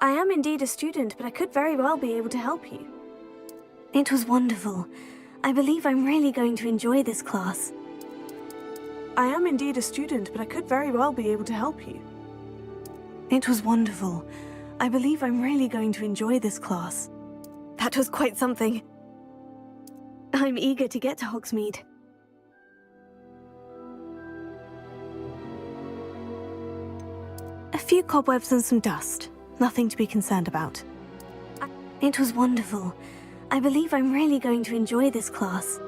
I am indeed a student, but I could very well be able to help you. It was wonderful. I believe I'm really going to enjoy this class. I am indeed a student, but I could very well be able to help you. It was wonderful. I believe I'm really going to enjoy this class. That was quite something. I'm eager to get to Hogsmeade. A few cobwebs and some dust. Nothing to be concerned about. It was wonderful. I believe I'm really going to enjoy this class.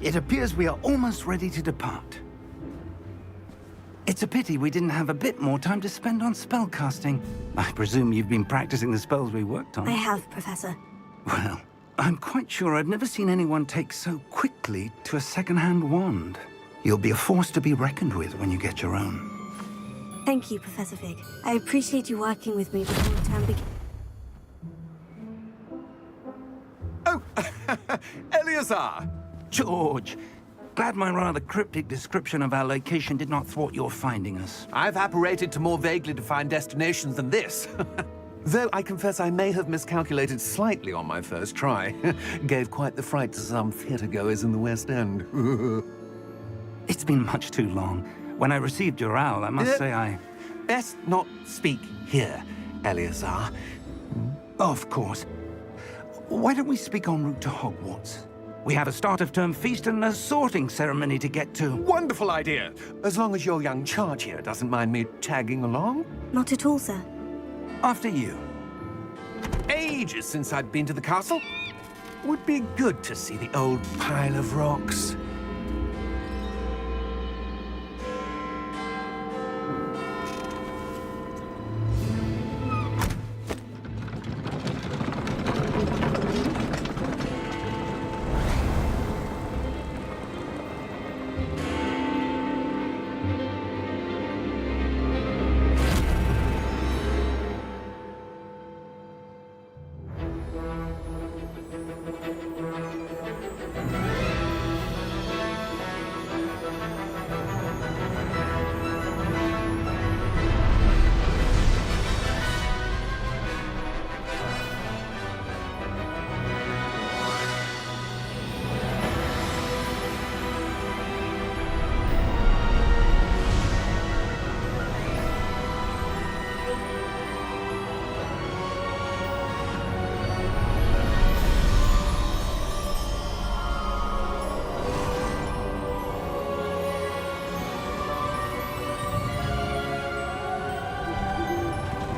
It appears we are almost ready to depart. It's a pity we didn't have a bit more time to spend on spellcasting. I presume you've been practicing the spells we worked on. I have, Professor. Well, I'm quite sure I've never seen anyone take so quickly to a second-hand wand. You'll be a force to be reckoned with when you get your own. Thank you, Professor Fig. I appreciate you working with me before the term begins. Oh, Eleazar! George, glad my rather cryptic description of our location did not thwart your finding us. I've apparated to more vaguely defined destinations than this. Though I confess I may have miscalculated slightly on my first try. Gave quite the fright to some theatre-goers in the West End. It's been much too long. When I received your owl, I must say Best not speak here, Eleazar. Of course. Why don't we speak en route to Hogwarts? We have a start-of-term feast and a sorting ceremony to get to. Wonderful idea! As long as your young charge here doesn't mind me tagging along. Not at all, sir. After you. Ages since I'd been to the castle. Would be good to see the old pile of rocks.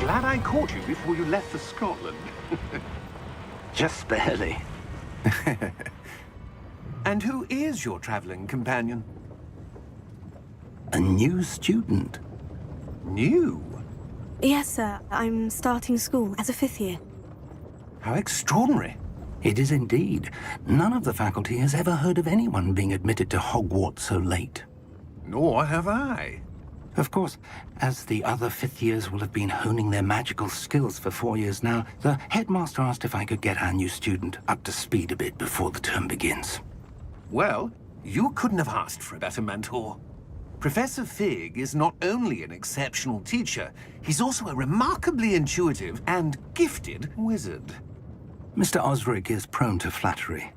Glad I caught you before you left for Scotland. Just barely. And who is your traveling companion? A new student. New? Yes, sir. I'm starting school as a 5th year. How extraordinary. It is indeed. None of the faculty has ever heard of anyone being admitted to Hogwarts so late. Nor have I. Of course, as the other 5th years will have been honing their magical skills for 4 years now, the headmaster asked if I could get our new student up to speed a bit before the term begins. Well, you couldn't have asked for a better mentor. Professor Fig is not only an exceptional teacher, he's also a remarkably intuitive and gifted wizard. Mr. Osric is prone to flattery.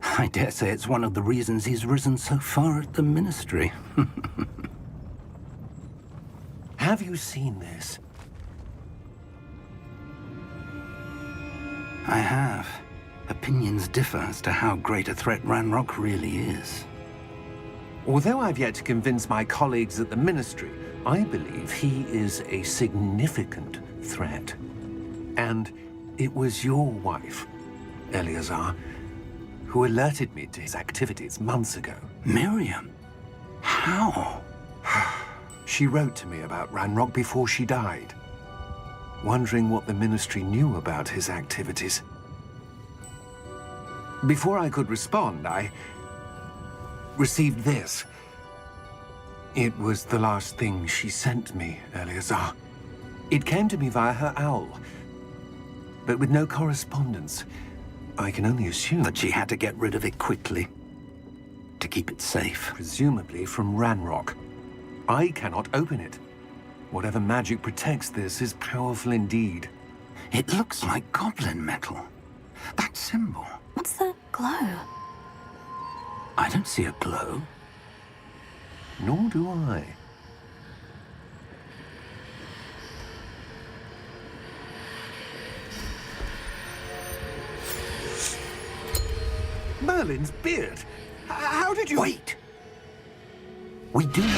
I dare say it's one of the reasons he's risen so far at the Ministry. Have you seen this? I have. Opinions differ as to how great a threat Ranrock really is. Although I've yet to convince my colleagues at the Ministry, I believe he is a significant threat. And it was your wife, Eleazar, who alerted me to his activities months ago. Miriam? How? She wrote to me about Ranrock before she died, wondering what the Ministry knew about his activities. Before I could respond, I received this. It was the last thing she sent me, Eleazar. It came to me via her owl, but with no correspondence. I can only assume But she had to get rid of it quickly, to keep it safe. presumably from Ranrock. I cannot open it. Whatever magic protects this is powerful indeed. It looks like goblin metal. That symbol. What's that glow? I don't see a glow. Nor do I. Merlin's beard. How did you... Wait! We do not...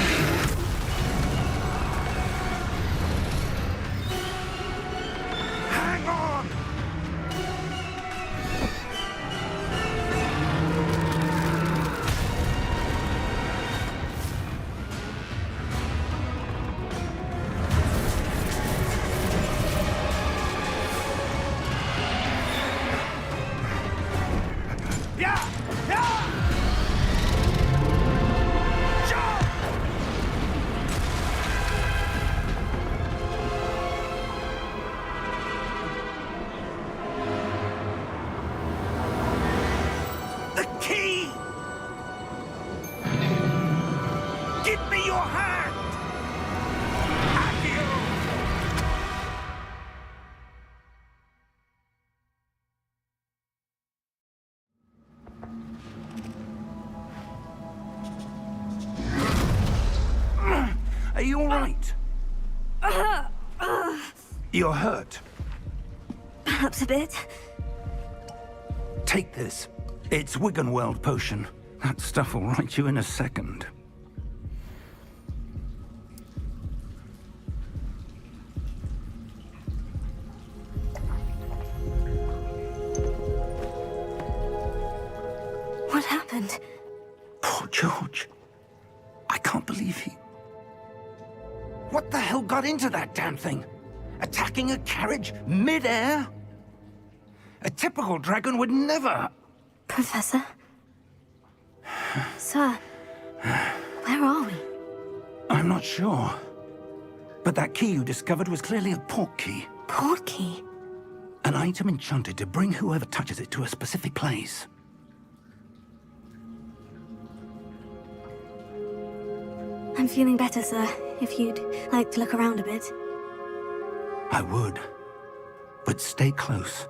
Hang on! Yeah! Yeah! The key! Give me your hand! Have you? Are you all right? You're hurt. Perhaps a bit. Take this. It's Wiggenweld potion. That stuff will right you in a second. What happened? Poor George. I can't believe he... What the hell got into that damn thing? Attacking a carriage mid-air? A typical dragon would never... Professor? Sir, where are we? I'm not sure. But that key you discovered was clearly a port key. Port key? An item enchanted to bring whoever touches it to a specific place. I'm feeling better, sir. If you'd like to look around a bit. I would. But stay close.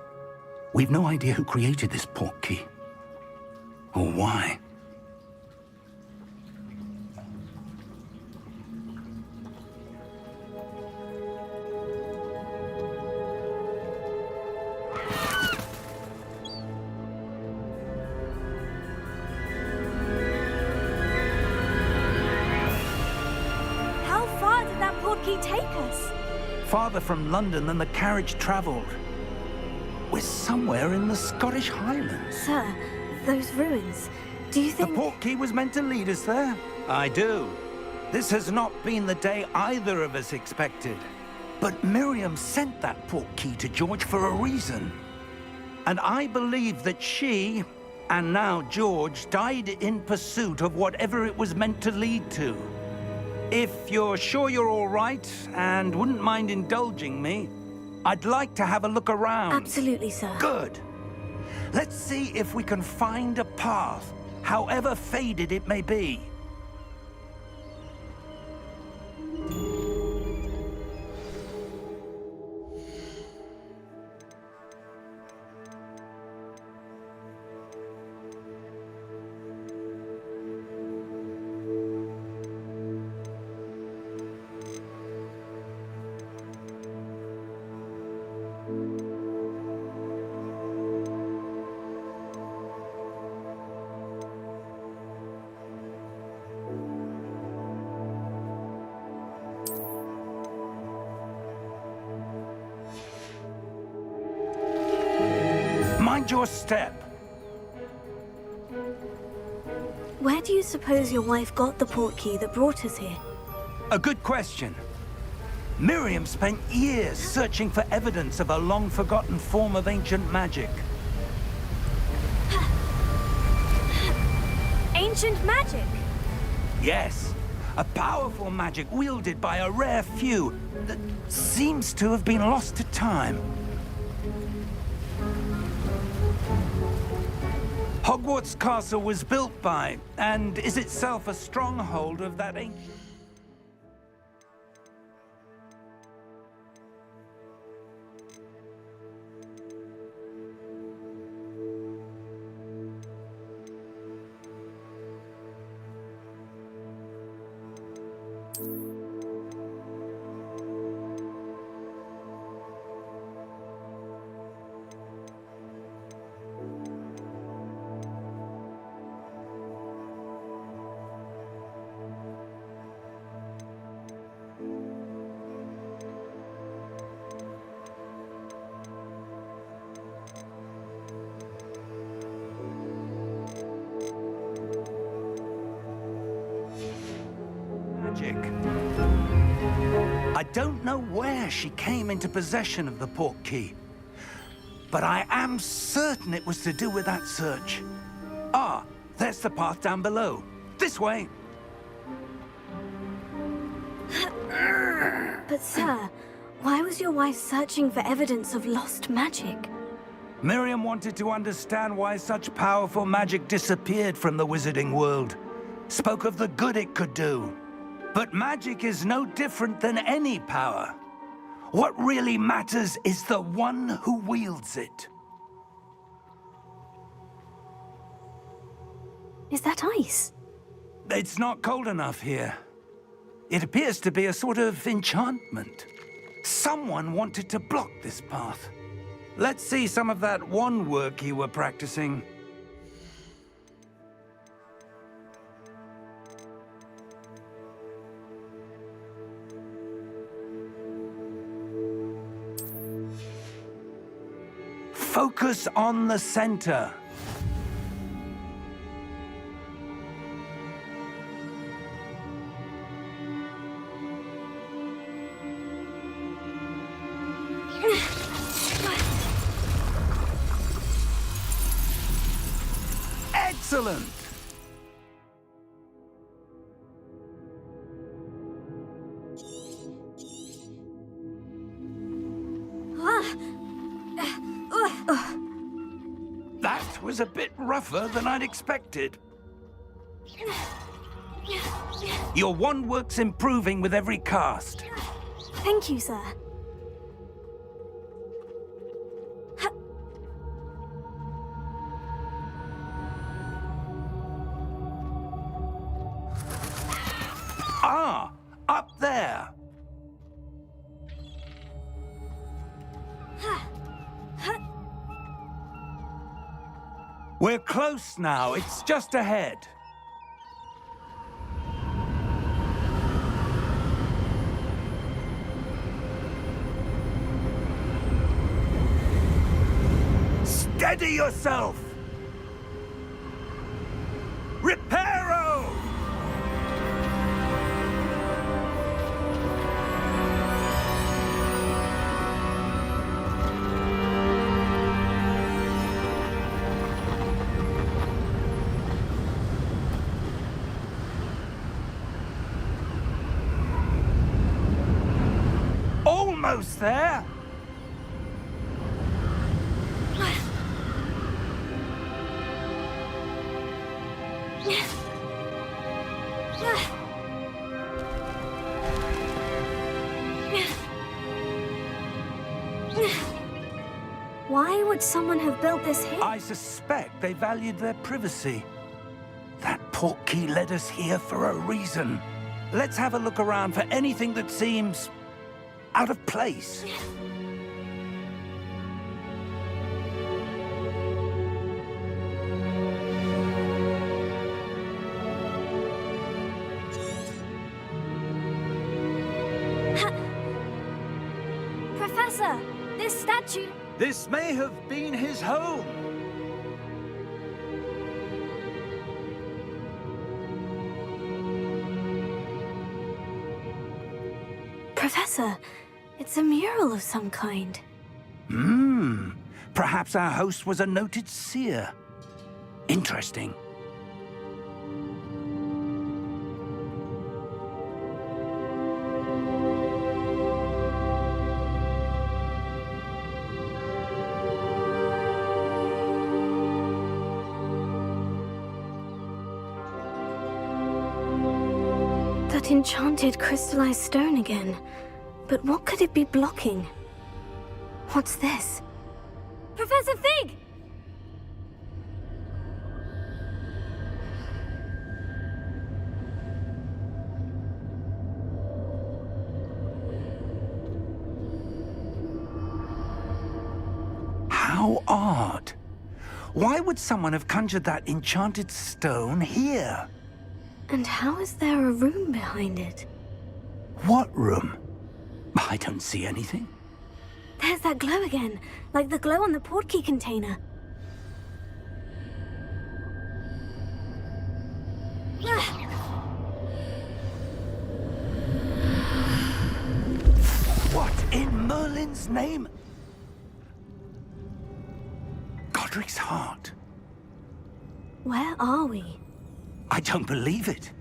We've no idea who created this port key. Or why. How far did that port key take us? Farther from London than the carriage traveled. We're somewhere in the Scottish Highlands. Sir, those ruins. Do you The think... port key was meant to lead us there? I do. This has not been the day either of us expected. But Miriam sent that port key to George for a reason. And I believe that she, and now George, died in pursuit of whatever it was meant to lead to. If you're sure you're all right, and wouldn't mind indulging me, I'd like to have a look around. Absolutely, sir. Good. Let's see if we can find a path, however faded it may be. Mind your step. Where do you suppose your wife got the port key that brought us here? A good question. Miriam spent years searching for evidence of a long-forgotten form of ancient magic. Ancient magic? Yes, a powerful magic wielded by a rare few that seems to have been lost to time. Hogwarts Castle was built by, and is itself a stronghold of that ancient... magic. I don't know where she came into possession of the port key, but I am certain it was to do with that search. Ah, there's the path down below. This way. But sir, why was your wife searching for evidence of lost magic? Miriam wanted to understand why such powerful magic disappeared from the wizarding world. Spoke of the good it could do. But magic is no different than any power. What really matters is the one who wields it. Is that ice? It's not cold enough here. It appears to be a sort of enchantment. Someone wanted to block this path. Let's see some of that wand work you were practicing. Focus on the center. Excellent! That was a bit rougher than I'd expected. Your wand work's improving with every cast. Thank you, sir. Ah, up there. We're close now. It's just ahead. Steady yourself! Reparo! Almost there! Why would someone have built this here? I suspect they valued their privacy. That portkey led us here for a reason. Let's have a look around for anything that seems out of place. Professor, this statue... This may have been his home. Professor, it's a mural of some kind. Perhaps our host was a noted seer. Interesting. That enchanted crystallized stone again. But what could it be blocking? What's this? Professor Fig! How odd. Why would someone have conjured that enchanted stone here? And how is there a room behind it? What room? I don't see anything. There's that glow again, like the glow on the portkey container. What in Merlin's name? Godric's heart. Where are we? I don't believe it.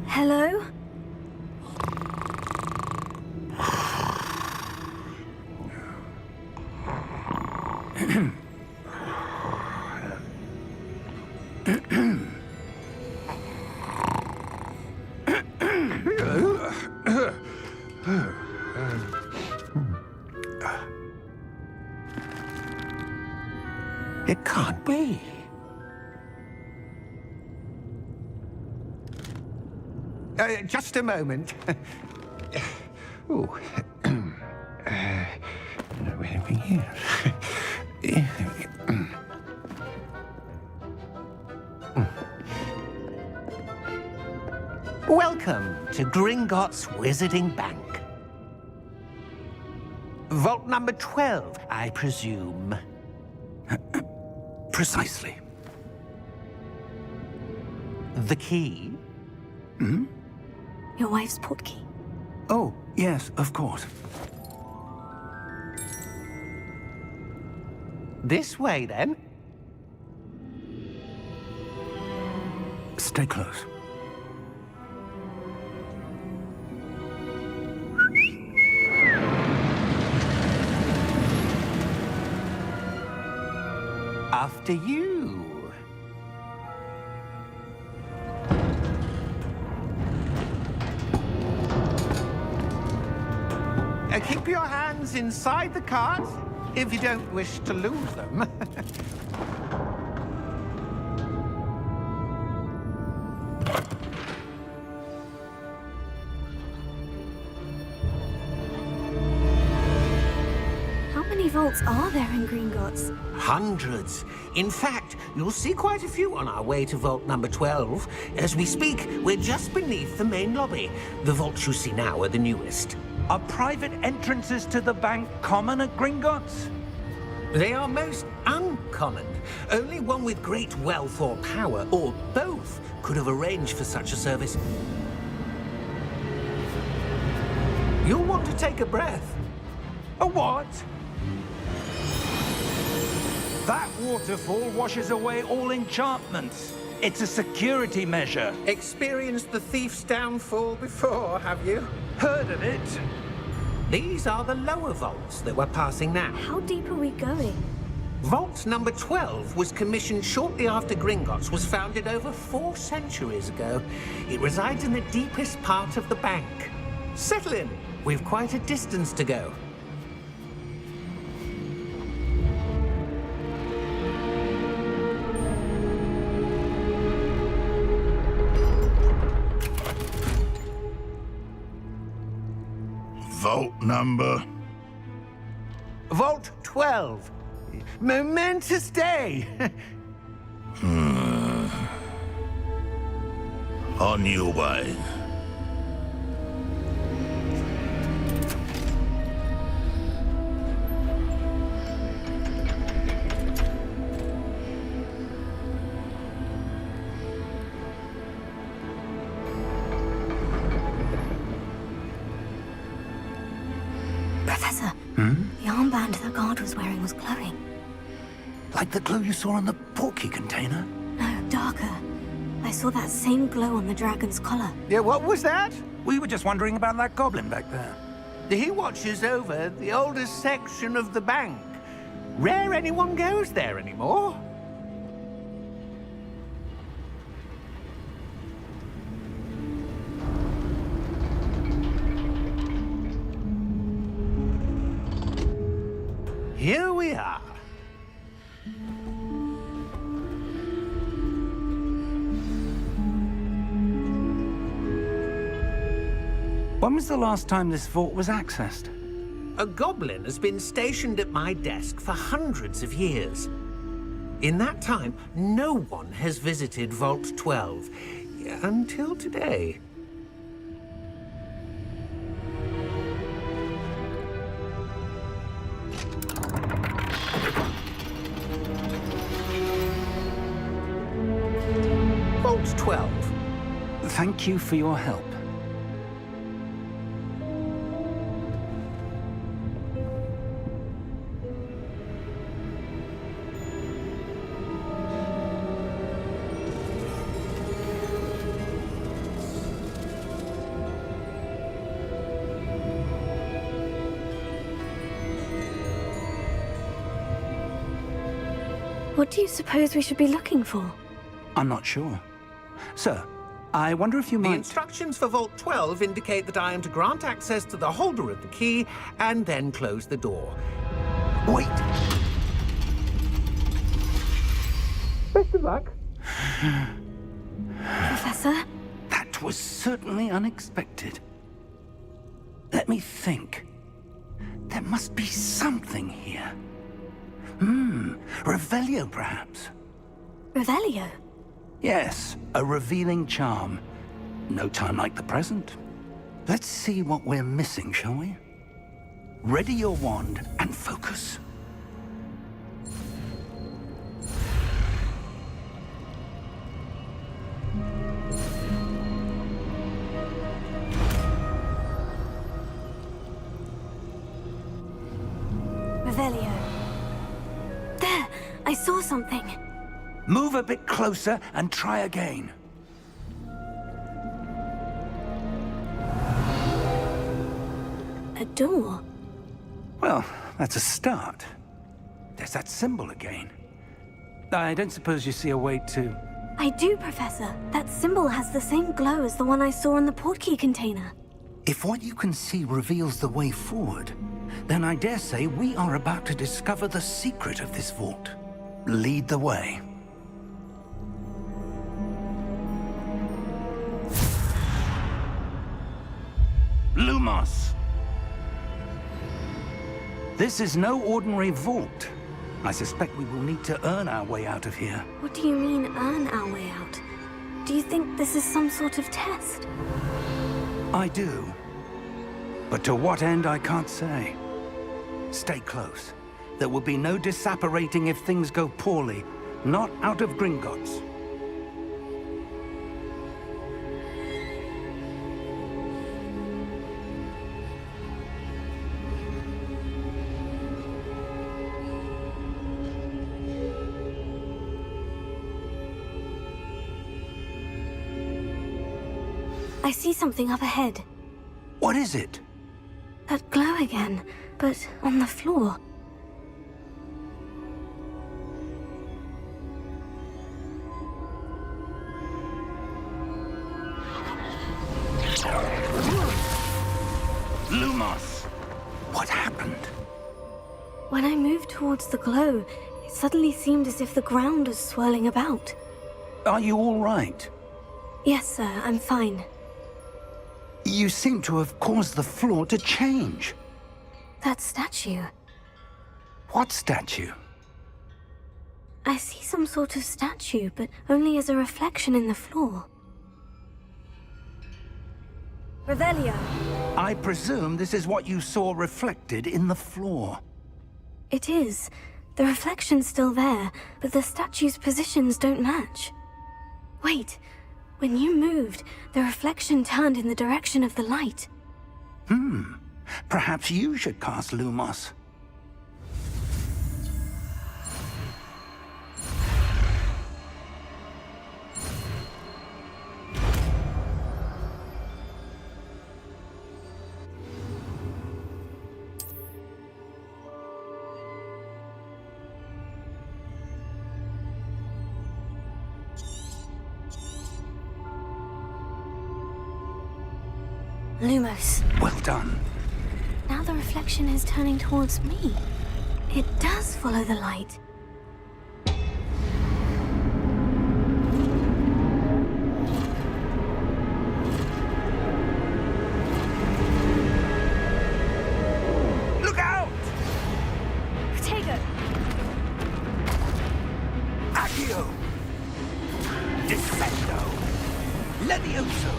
Hello? It can't be. Just a moment. Oh. Anything here? Welcome to Gringotts Wizarding Bank. Vault number 12, I presume. Precisely. The key? Your wife's portkey. Oh, yes, of course. This way, then. Stay close. After you. Keep your hands inside the cart if you don't wish to lose them. How many vaults are there in Gringotts? Hundreds. In fact, you'll see quite a few on our way to vault number 12. As we speak, we're just beneath the main lobby. The vaults you see now are the newest. Are private entrances to the bank common at Gringotts? They are most uncommon. Only one with great wealth or power, or both, could have arranged for such a service. You'll want to take a breath. A what? That waterfall washes away all enchantments. It's a security measure. Experienced the thief's downfall before, have you? Heard of it? These are the lower vaults that we're passing now. How deep are we going? Vault number 12 was commissioned shortly after Gringotts was founded over 4 centuries ago. It resides in the deepest part of the bank. Settle in. We've quite a distance to go. Vault number? Vault 12. Momentous day. On your way. Professor, the armband the guard was wearing was glowing. Like the glow you saw on the portkey container? No, darker. I saw that same glow on the dragon's collar. Yeah, what was that? We were just wondering about that goblin back there. He watches over the oldest section of the bank. Rare anyone goes there anymore. Here we are. When was the last time this vault was accessed? A goblin has been stationed at my desk for hundreds of years. In that time, no one has visited Vault 12 until today. Vault 12. Thank you for your help. What do you suppose we should be looking for? I'm not sure. Sir, I wonder if you The might... instructions for Vault 12 indicate that I am to grant access to the holder of the key and then close the door. Wait! Best of luck. Professor? That was certainly unexpected. Let me think. There must be something here. Revelio, perhaps? Revelio? Yes, a revealing charm. No time like the present. Let's see what we're missing, shall we? Ready your wand and focus. Revelio. There! I saw something. Move a bit closer and try again. A door? Well, that's a start. There's that symbol again. I don't suppose you see a way to... I do, Professor. That symbol has the same glow as the one I saw in the portkey container. If what you can see reveals the way forward, then I dare say we are about to discover the secret of this vault. Lead the way. Lumos! This is no ordinary vault. I suspect we will need to earn our way out of here. What do you mean, earn our way out? Do you think this is some sort of test? I do. But to what end, I can't say. Stay close. There will be no disapparating if things go poorly. Not out of Gringotts. I see something up ahead. What is it? That glow again, but on the floor. Lumos! What happened? When I moved towards the glow, it suddenly seemed as if the ground was swirling about. Are you all right? Yes, sir, I'm fine. You seem to have caused the floor to change. That statue. What statue? I see some sort of statue, but only as a reflection in the floor. Revelio. I presume this is what you saw reflected in the floor. It is. The reflection's still there, but the statue's positions don't match. Wait. When you moved, the reflection turned in the direction of the light. Perhaps you should cast Lumos. Lumos. Well done. Now the reflection is turning towards me. It does follow the light. Look out! Potato! Accio! Descendo! Levioso!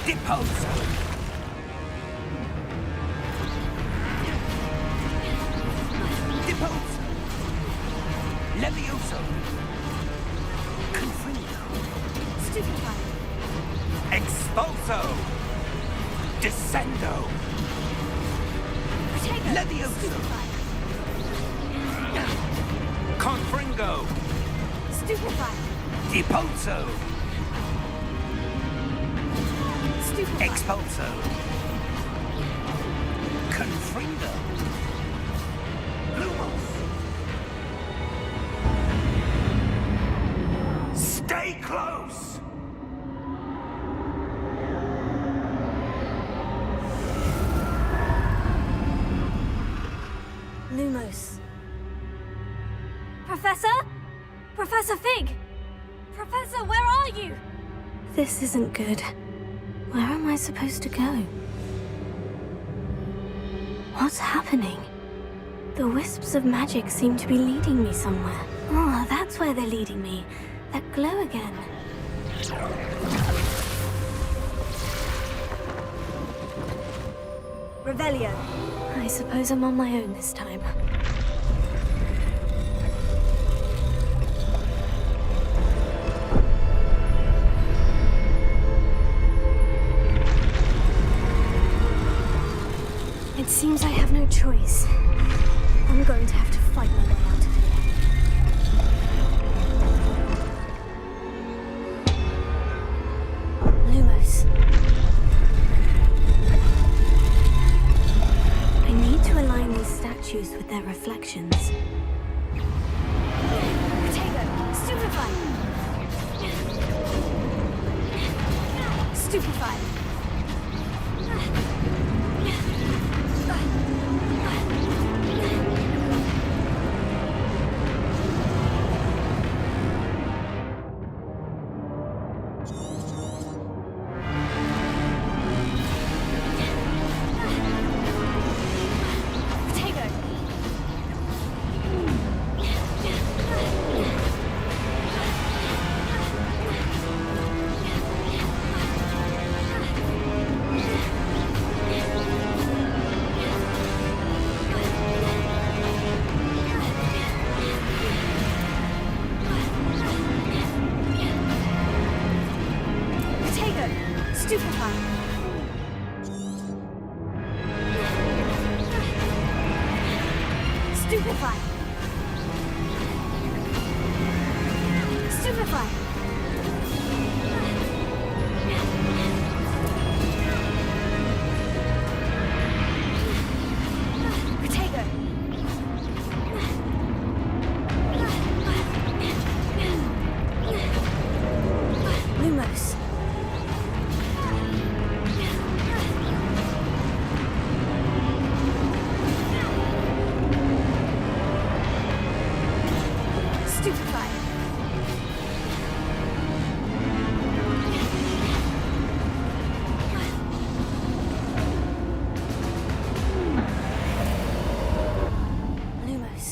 Deposo! Deposo! Levioso! Confringo! Stupefy! Expulso! Descendo! Potato! Levioso! Confringo! Stupefy! Deposo! Stupefy! Expulso! Confringo! Lumos! Stay close! Lumos. Professor? Professor Fig! Professor, where are you? This isn't good. Where am I supposed to go? What's happening? The wisps of magic seem to be leading me somewhere. Oh, that's where they're leading me. That glow again. Revelio. I suppose I'm on my own this time. It seems I have no choice. I'm going to have to fight my way out of here. Lumos. I need to align these statues with their reflections. Potato, stupefy! Stupefy! Stupefy! Stupefy! Potato! Lumos! Stupefy! Lumos.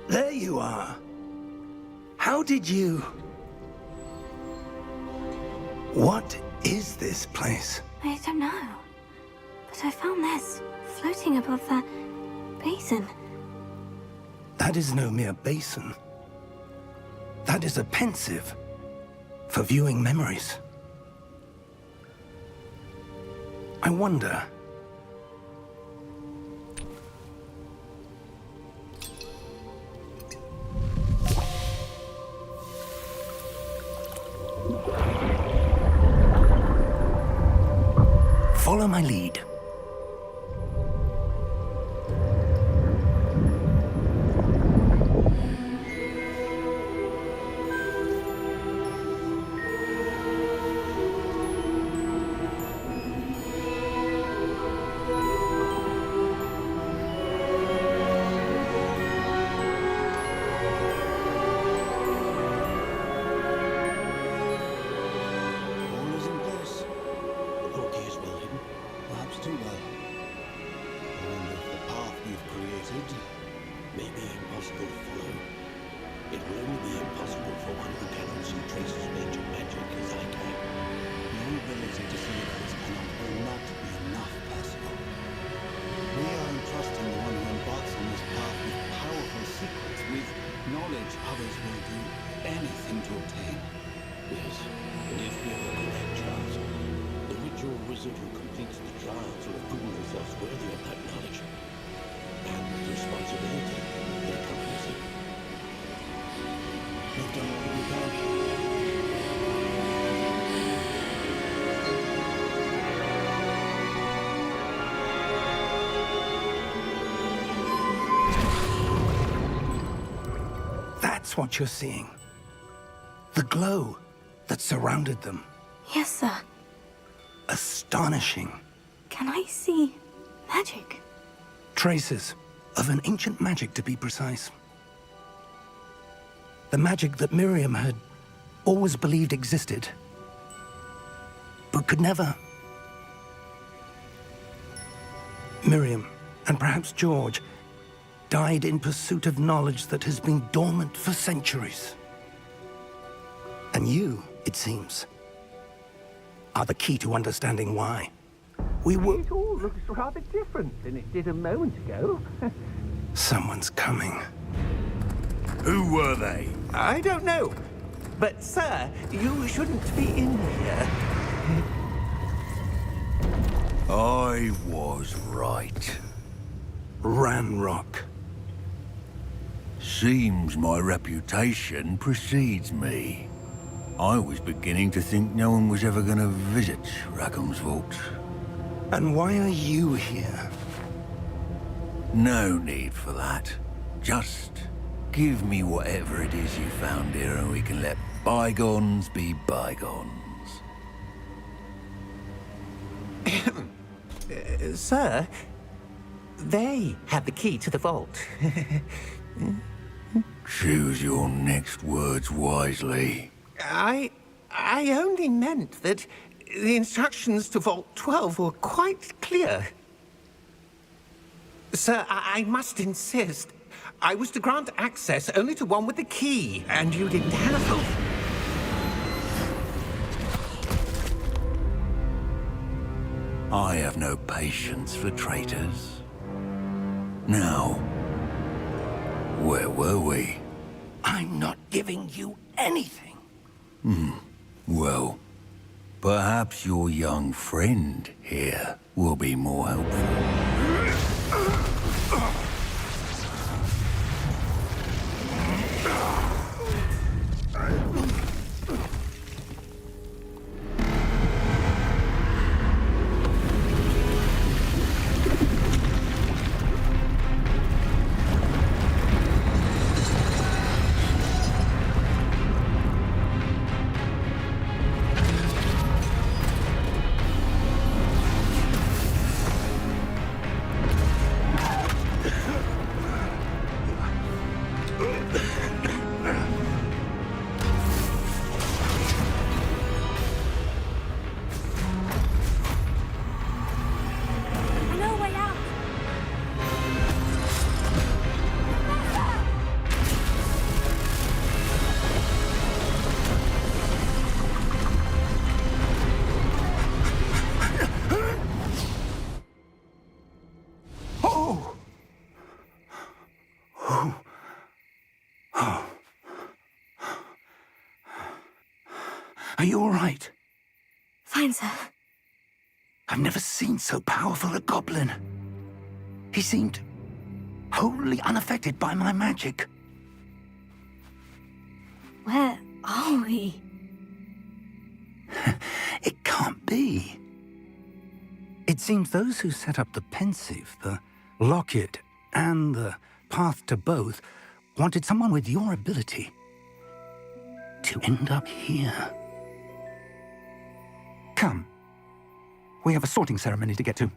There you are. How did you... What is this place? I don't know. But I found this floating above that basin. That is no mere basin. That is a pensive for viewing memories. I wonder... Follow my lead. All is in place. The portkey is well hidden. Perhaps 2 wizard who completes the trials will have proven themselves worthy of that knowledge and the responsibility that accompanies it. We've done all we can. That's what you're seeing. The glow that surrounded them. Yes, sir. Astonishing. Can I see magic? Traces of an ancient magic, to be precise. The magic that Miriam had always believed existed, but could never. Miriam, and perhaps George, died in pursuit of knowledge that has been dormant for centuries. And you, it seems, are the key to understanding why. We were... It all looks rather different than it did a moment ago. Someone's coming. Who were they? I don't know. But, sir, you shouldn't be in here. I was right. Ranrock. Seems my reputation precedes me. I was beginning to think no one was ever going to visit Rackham's vault. And why are you here? No need for that. Just give me whatever it is you found here and we can let bygones be bygones. Sir, they had the key to the vault. Choose your next words wisely. I only meant that the instructions to Vault 12 were quite clear. Sir, I must insist. I was to grant access only to one with the key, and you didn't have them. I have no patience for traitors. Now, where were we? I'm not giving you anything. Well, perhaps your young friend here will be more helpful. No way out! Oh! Are you all right? Fine, sir. I've never seen so powerful a goblin. He seemed wholly unaffected by my magic. Where are we? It can't be. It seems those who set up the pensive, the locket, and the path to both wanted someone with your ability to end up here. Come. We have a sorting ceremony to get to.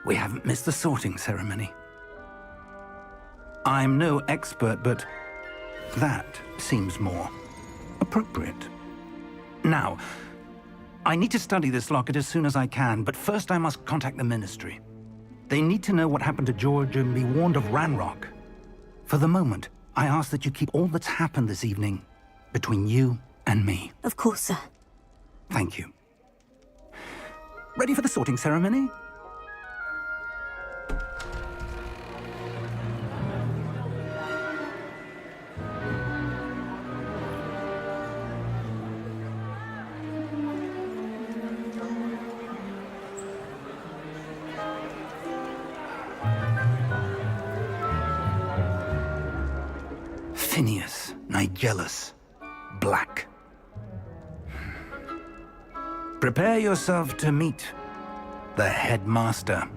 we haven't missed the sorting ceremony. I'm no expert, but that seems more appropriate. Now, I need to study this locket as soon as I can, but first I must contact the Ministry. They need to know what happened to George and be warned of Ranrock. For the moment, I ask that you keep all that's happened this evening between you and me. Of course, sir. Thank you. Ready for the sorting ceremony? Phineas, Nigellus, Black. Prepare yourself to meet the headmaster.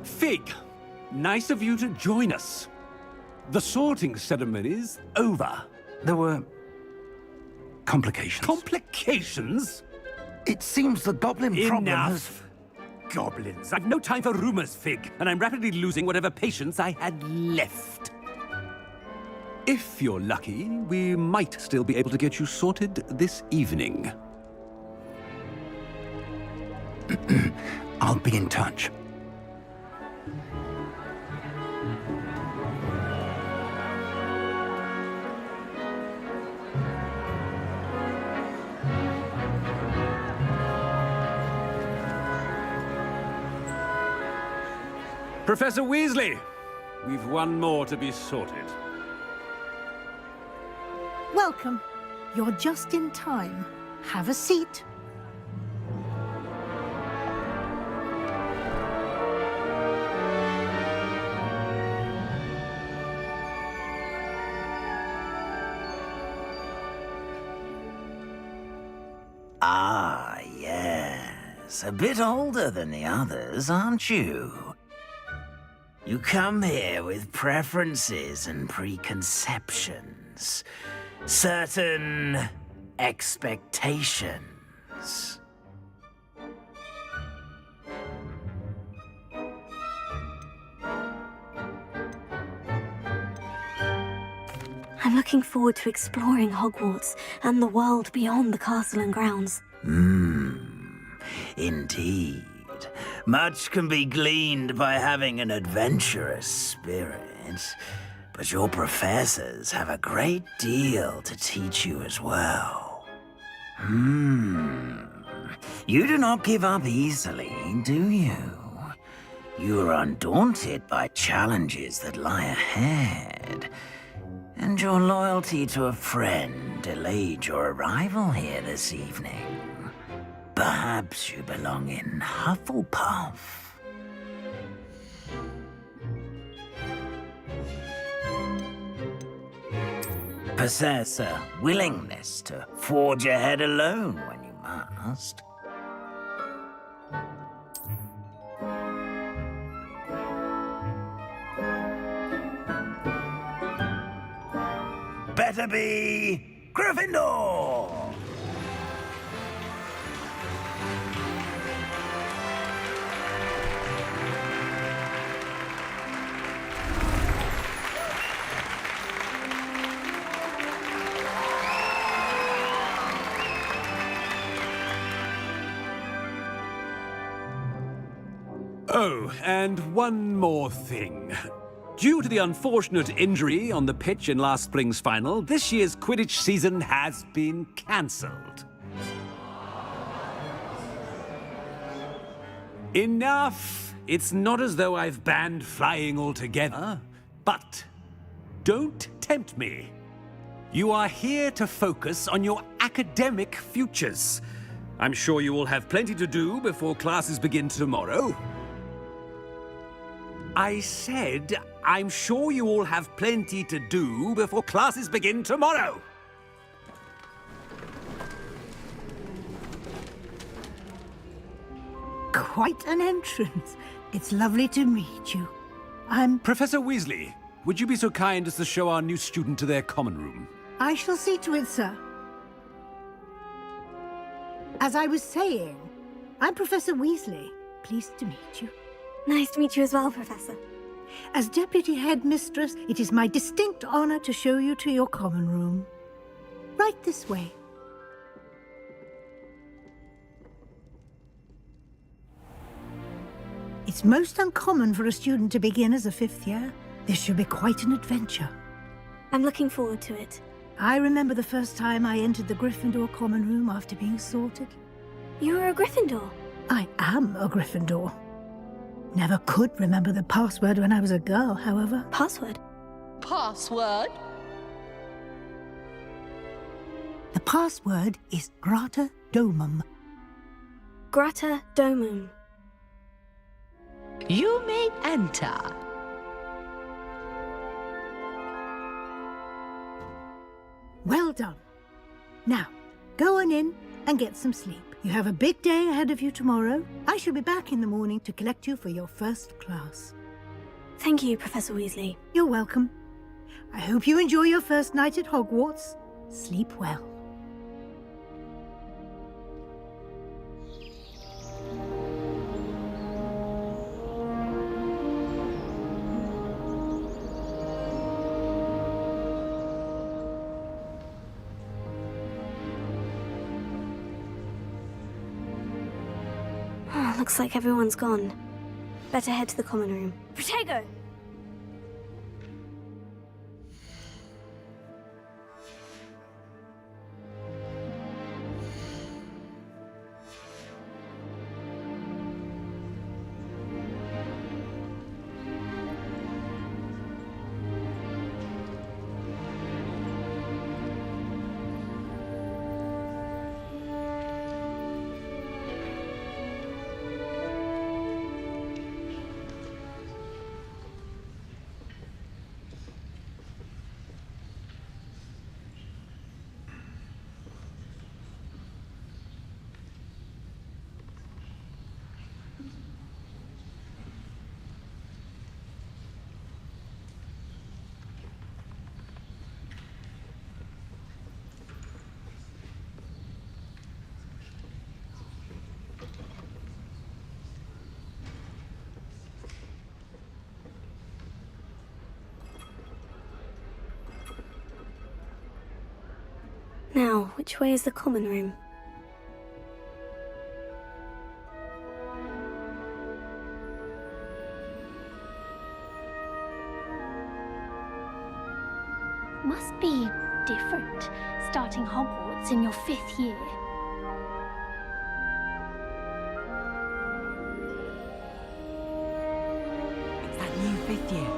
Fig, nice of you to join us. The sorting ceremony's over. There were complications. Complications? It seems the goblin problem has... Enough. Goblins. I've no time for rumors, Fig, and I'm rapidly losing whatever patience I had left. If you're lucky, we might still be able to get you sorted this evening. I'll be in touch. Professor Weasley, we've one more to be sorted. Welcome. You're just in time. Have a seat. Ah, yes. A bit older than the others, aren't you? You come here with preferences and preconceptions. Certain expectations. I'm looking forward to exploring Hogwarts and the world beyond the castle and grounds. Indeed. Much can be gleaned by having an adventurous spirit. But your professors have a great deal to teach you as well. You do not give up easily, do you? You are undaunted by challenges that lie ahead. And your loyalty to a friend delayed your arrival here this evening. Perhaps you belong in Hufflepuff. Possess a willingness to forge ahead alone when you must. Better be Gryffindor! Oh, and one more thing. Due to the unfortunate injury on the pitch in last spring's final, this year's Quidditch season has been cancelled. Enough! It's not as though I've banned flying altogether, but don't tempt me. You are here to focus on your academic futures. I'm sure you will have plenty to do before classes begin tomorrow. I said, I'm sure you all have plenty to do before classes begin tomorrow. Quite an entrance. It's lovely to meet you. I'm... Professor Weasley, would you be so kind as to show our new student to their common room? I shall see to it, sir. As I was saying, I'm Professor Weasley. pleased to meet you. Nice to meet you as well, Professor. As Deputy Headmistress, it is my distinct honor to show you to your common room. Right this way. It's most uncommon for a student to begin as a 5th year. This should be quite an adventure. I'm looking forward to it. I remember the first time I entered the Gryffindor common room after being sorted. You were a Gryffindor? I am a Gryffindor. Never could remember the password when I was a girl, however. Password? Password? The password is Grata Domum. Grata Domum. You may enter. Well done. Now, go on in and get some sleep. You have a big day ahead of you tomorrow. I shall be back in the morning to collect you for your first class. Thank you, Professor Weasley. You're welcome. I hope you enjoy your first night at Hogwarts. Sleep well. Looks like everyone's gone. Better head to the common room. Protego! Now, which way is the common room? Must be different, starting Hogwarts in your 5th year. It's that new 5th year.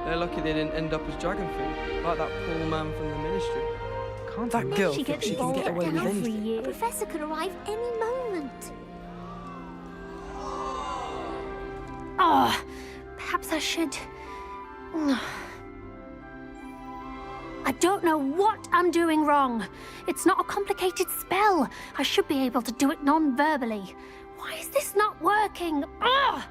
They're lucky they didn't end up as dragon food, like that poor man from the ministry. Can't that girl think she can get away with anything? A professor could arrive any moment. Oh, perhaps I should... I don't know what I'm doing wrong. It's not a complicated spell. I should be able to do it non-verbally. Why is this not working? Ugh!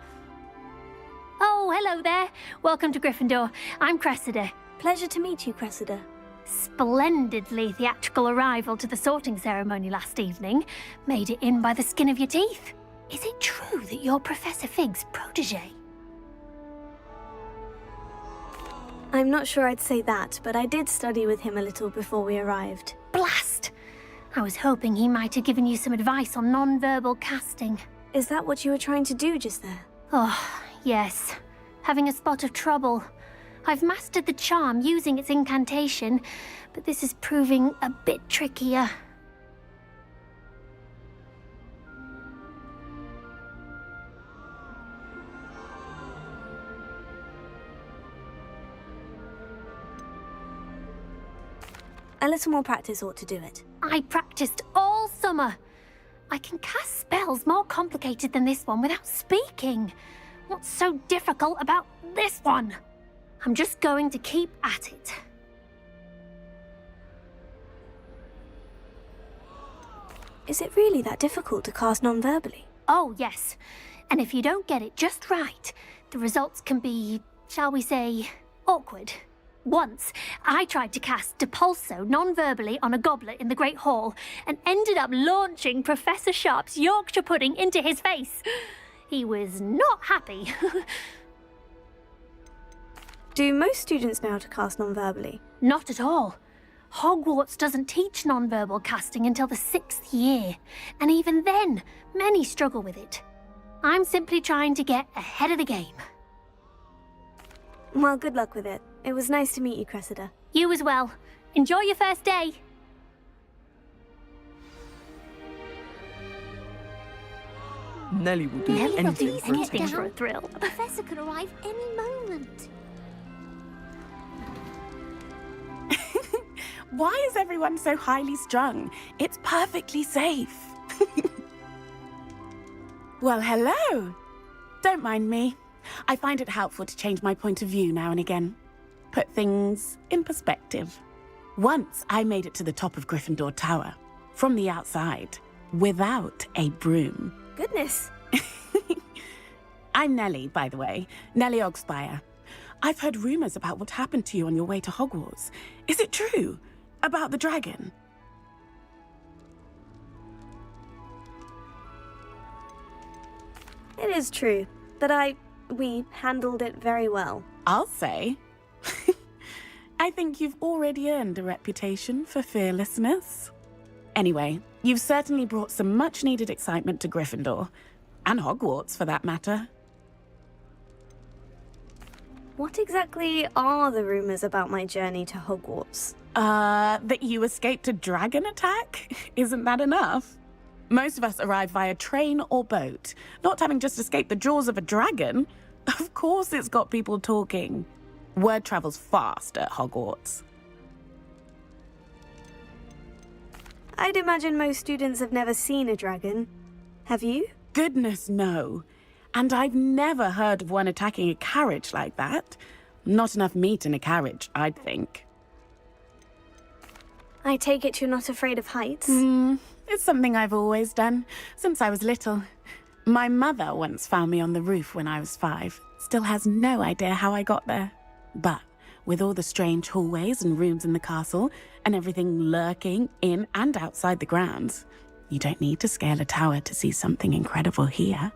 Oh, hello there. Welcome to Gryffindor. I'm Cressida. Pleasure to meet you, Cressida. Splendidly theatrical arrival to the sorting ceremony last evening. Made it in by the skin of your teeth. Is it true that you're Professor Fig's protege? I'm not sure I'd say that, but I did study with him a little before we arrived. Blast! I was hoping he might have given you some advice on non-verbal casting. Is that what you were trying to do just there? Oh, yes. Having a spot of trouble. I've mastered the charm using its incantation, but this is proving a bit trickier. A little more practice ought to do it. I practiced all summer. I can cast spells more complicated than this one without speaking. What's so difficult about this one? I'm just going to keep at it. Is it really that difficult to cast non-verbally? Oh, yes. And if you don't get it just right, the results can be, shall we say, awkward. Once, I tried to cast Depulso non-verbally on a goblet in the Great Hall and ended up launching Professor Sharp's Yorkshire pudding into his face. He was not happy. Do most students know how to cast non-verbally? Not at all. Hogwarts doesn't teach non-verbal casting until the 6th year, and even then, many struggle with it. I'm simply trying to get ahead of the game. Well, good luck with it. It was nice to meet you, Cressida. You as well. Enjoy your first day. Nelly will do anything for Anything attention. for a thrill. The professor could arrive any moment. Why is everyone so highly strung? It's perfectly safe. Well, hello. Don't mind me. I find it helpful to change my point of view now and again. Put things in perspective. Once I made it to the top of Gryffindor Tower, from the outside, without a broom. Goodness. I'm Nellie, by the way. Nellie Ogspire. I've heard rumors about what happened to you on your way to Hogwarts. Is it true? About the dragon? It is true, but we handled it very well. I'll say. I think you've already earned a reputation for fearlessness. Anyway, you've certainly brought some much-needed excitement to Gryffindor. And Hogwarts, for that matter. What exactly are the rumors about my journey to Hogwarts? That you escaped a dragon attack? Isn't that enough? Most of us arrive via train or boat, not having just escaped the jaws of a dragon. Of course it's got people talking. Word travels fast at Hogwarts. I'd imagine most students have never seen a dragon. Have you? Goodness, no. And I've never heard of one attacking a carriage like that. Not enough meat in a carriage, I'd think. I take it you're not afraid of heights? It's something I've always done, since I was little. My mother once found me on the roof when I was 5. Still has no idea how I got there. But with all the strange hallways and rooms in the castle, and everything lurking in and outside the grounds, you don't need to scale a tower to see something incredible here.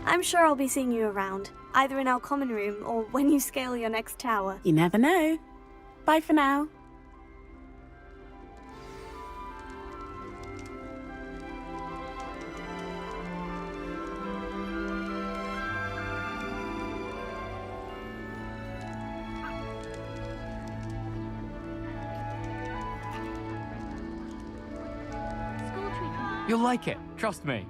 I'm sure I'll be seeing you around, either in our common room or when you scale your next tower. You never know. Bye for now. You'll like it, trust me.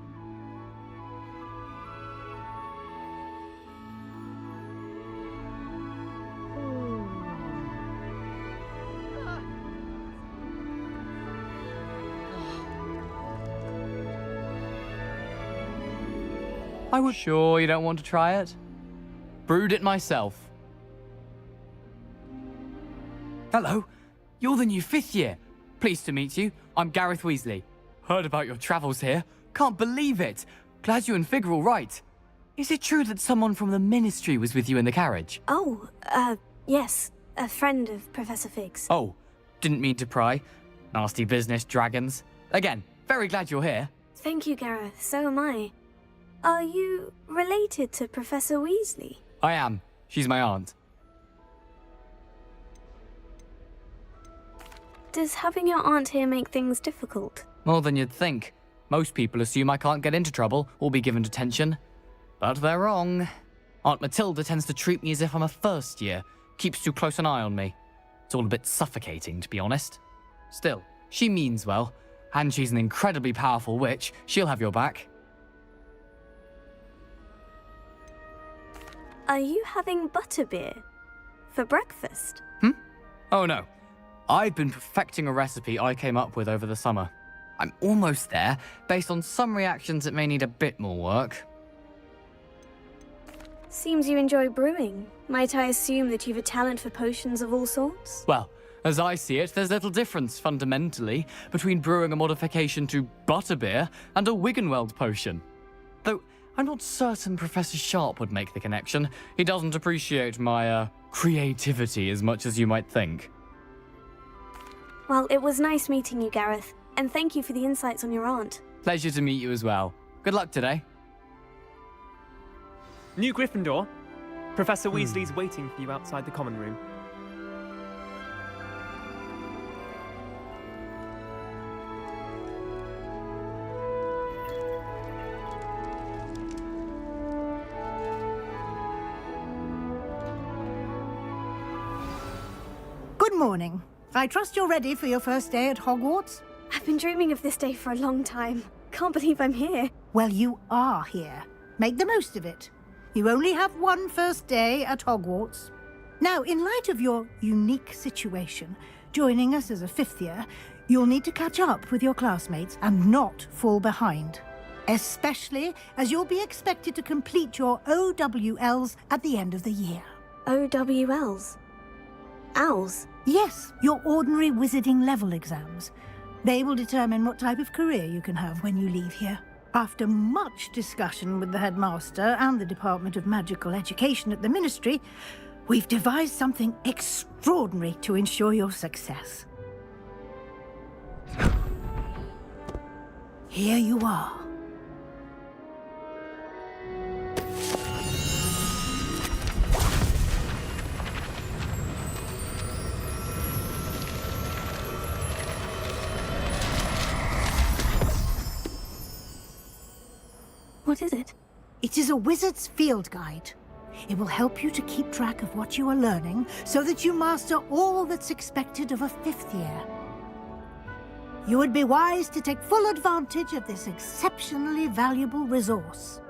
I would. Sure you don't want to try it? Brewed it myself. Hello, you're the new 5th year. Pleased to meet you. I'm Gareth Weasley. Heard about your travels here. Can't believe it. Glad you and Fig are all right. Is it true that someone from the Ministry was with you in the carriage? Oh, yes. A friend of Professor Fig's. Oh, didn't mean to pry. Nasty business, dragons. Again, very glad you're here. Thank you, Gareth. So am I. Are you related to Professor Weasley? I am. She's my aunt. Does having your aunt here make things difficult? More than you'd think. Most people assume I can't get into trouble or be given detention. But they're wrong. Aunt Matilda tends to treat me as if I'm a first year. Keeps too close an eye on me. It's all a bit suffocating, to be honest. Still, she means well. And she's an incredibly powerful witch. She'll have your back. Are you having butterbeer for breakfast? Oh no. I've been perfecting a recipe I came up with over the summer. I'm almost there. Based on some reactions, it may need a bit more work. Seems you enjoy brewing. Might I assume that you've a talent for potions of all sorts? Well, as I see it, there's little difference, fundamentally, between brewing a modification to butterbeer and a Wiggenweld potion. Though, I'm not certain Professor Sharp would make the connection. He doesn't appreciate my, creativity as much as you might think. Well, it was nice meeting you, Gareth. And thank you for the insights on your aunt. Pleasure to meet you as well. Good luck today. New Gryffindor. Professor Weasley's waiting for you outside the common room. Good morning. I trust you're ready for your first day at Hogwarts? I've been dreaming of this day for a long time. Can't believe I'm here. Well, you are here. Make the most of it. You only have one first day at Hogwarts. Now, in light of your unique situation, joining us as a 5th year, you'll need to catch up with your classmates and not fall behind. Especially as you'll be expected to complete your OWLs at the end of the year. OWLs? Owls? Yes, your ordinary wizarding level exams. They will determine what type of career you can have when you leave here. After much discussion with the headmaster and the Department of Magical Education at the Ministry, we've devised something extraordinary to ensure your success. Here you are. What is it? It is a wizard's field guide. It will help you to keep track of what you are learning so that you master all that's expected of a 5th year. You would be wise to take full advantage of this exceptionally valuable resource.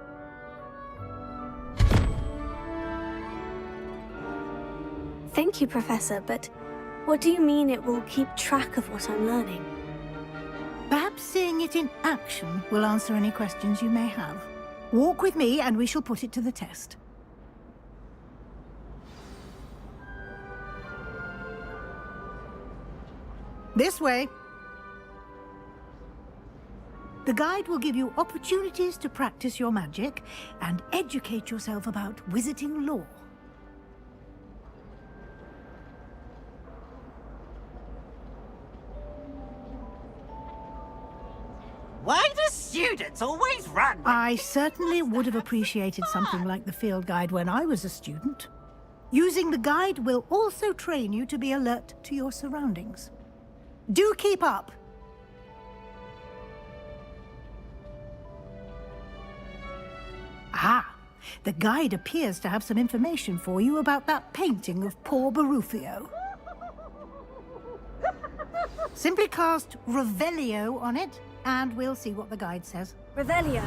Thank you, Professor, but what do you mean it will keep track of what I'm learning? Perhaps seeing it in action will answer any questions you may have. Walk with me and we shall put it to the test. This way. The guide will give you opportunities to practice your magic and educate yourself about wizarding lore. Why do students students always run. I certainly would have appreciated something like the field guide when I was a student. Using the guide will also train you to be alert to your surroundings. Do keep up! Ah, the guide appears to have some information for you about that painting of poor Barufio. Simply cast Revelio on it, and we'll see what the guide says. Revelio.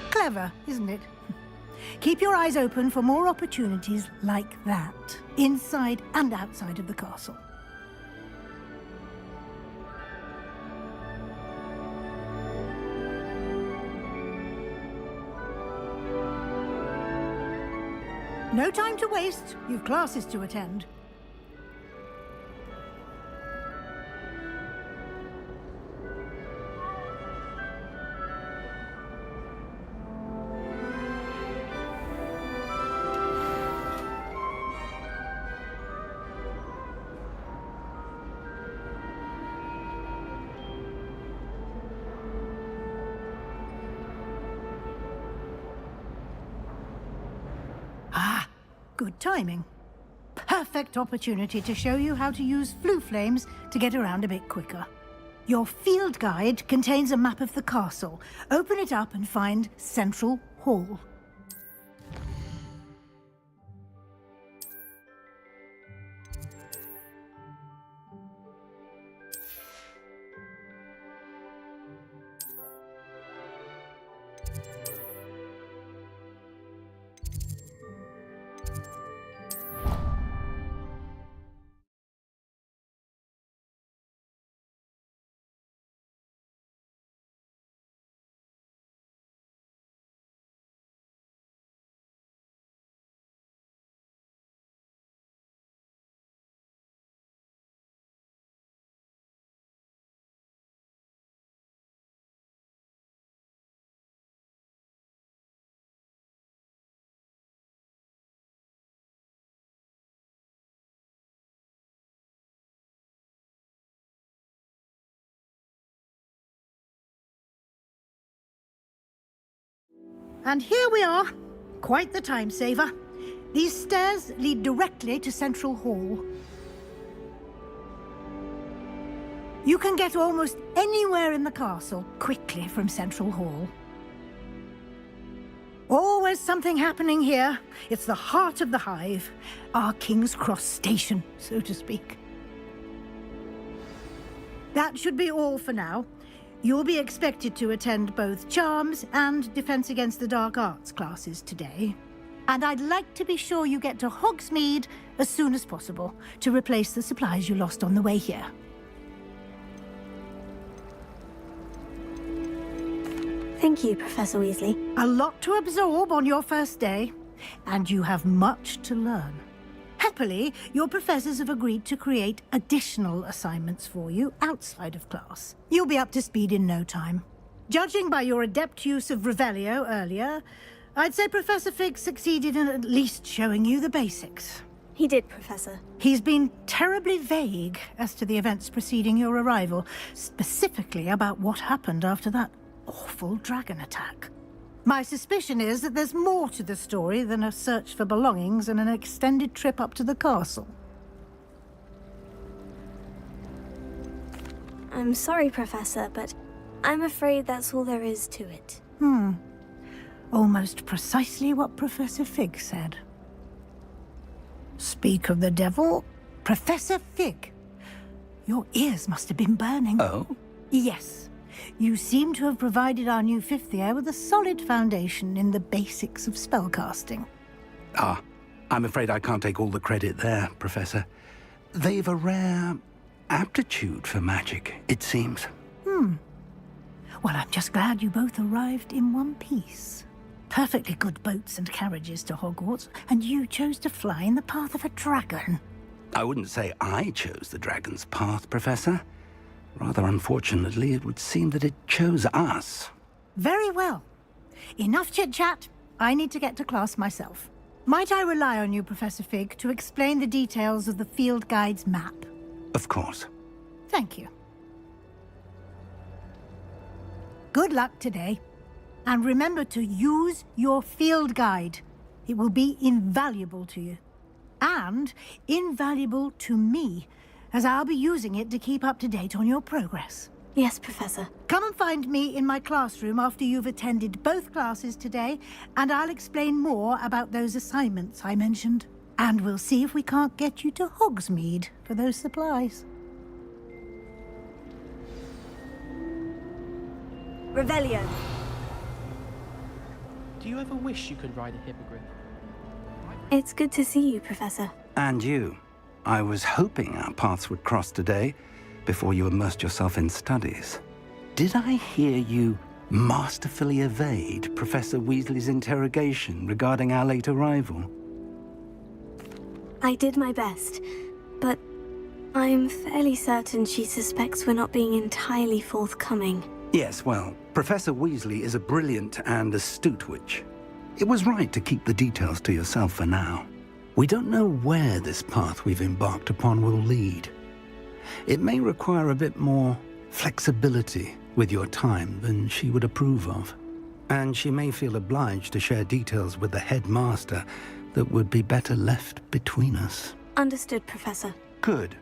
Clever, isn't it? Keep your eyes open for more opportunities like that, inside and outside of the castle. No time to waste. You've classes to attend. Good timing. Perfect opportunity to show you how to use flue flames to get around a bit quicker. Your field guide contains a map of the castle. Open it up and find Central Hall. And here we are. Quite the time saver. These stairs lead directly to Central Hall. You can get almost anywhere in the castle quickly from Central Hall. Always something happening here. It's the heart of the hive. Our King's Cross station, so to speak. That should be all for now. You'll be expected to attend both Charms and Defense Against the Dark Arts classes today. And I'd like to be sure you get to Hogsmeade as soon as possible to replace the supplies you lost on the way here. Thank you, Professor Weasley. A lot to absorb on your first day, and you have much to learn. Happily, your professors have agreed to create additional assignments for you outside of class. You'll be up to speed in no time. Judging by your adept use of Revelio earlier, I'd say Professor Fig succeeded in at least showing you the basics. He did, Professor. He's been terribly vague as to the events preceding your arrival, specifically about what happened after that awful dragon attack. My suspicion is that there's more to the story than a search for belongings and an extended trip up to the castle. I'm sorry, Professor, but I'm afraid that's all there is to it. Almost precisely what Professor Fig said. Speak of the devil, Professor Fig. Your ears must have been burning. Oh? Yes. You seem to have provided our new fifth year with a solid foundation in the basics of spellcasting. Ah, I'm afraid I can't take all the credit there, Professor. They've a rare aptitude for magic, it seems. Well, I'm just glad you both arrived in one piece. Perfectly good boats and carriages to Hogwarts, and you chose to fly in the path of a dragon. I wouldn't say I chose the dragon's path, Professor. Rather unfortunately, it would seem that it chose us. Very well. Enough chit-chat. I need to get to class myself. Might I rely on you, Professor Fig, to explain the details of the field guide's map? Of course. Thank you. Good luck today. And remember to use your field guide. It will be invaluable to you. And invaluable to me, as I'll be using it to keep up to date on your progress. Yes, Professor. Come and find me in my classroom after you've attended both classes today, and I'll explain more about those assignments I mentioned. And we'll see if we can't get you to Hogsmeade for those supplies. Revelio. Do you ever wish you could ride a hippogriff? It's good to see you, Professor. And you. I was hoping our paths would cross today, before you immersed yourself in studies. Did I hear you masterfully evade Professor Weasley's interrogation regarding our late arrival? I did my best, but I'm fairly certain she suspects we're not being entirely forthcoming. Yes, well, Professor Weasley is a brilliant and astute witch. It was right to keep the details to yourself for now. We don't know where this path we've embarked upon will lead. It may require a bit more flexibility with your time than she would approve of. And she may feel obliged to share details with the headmaster that would be better left between us. Understood, Professor. Good.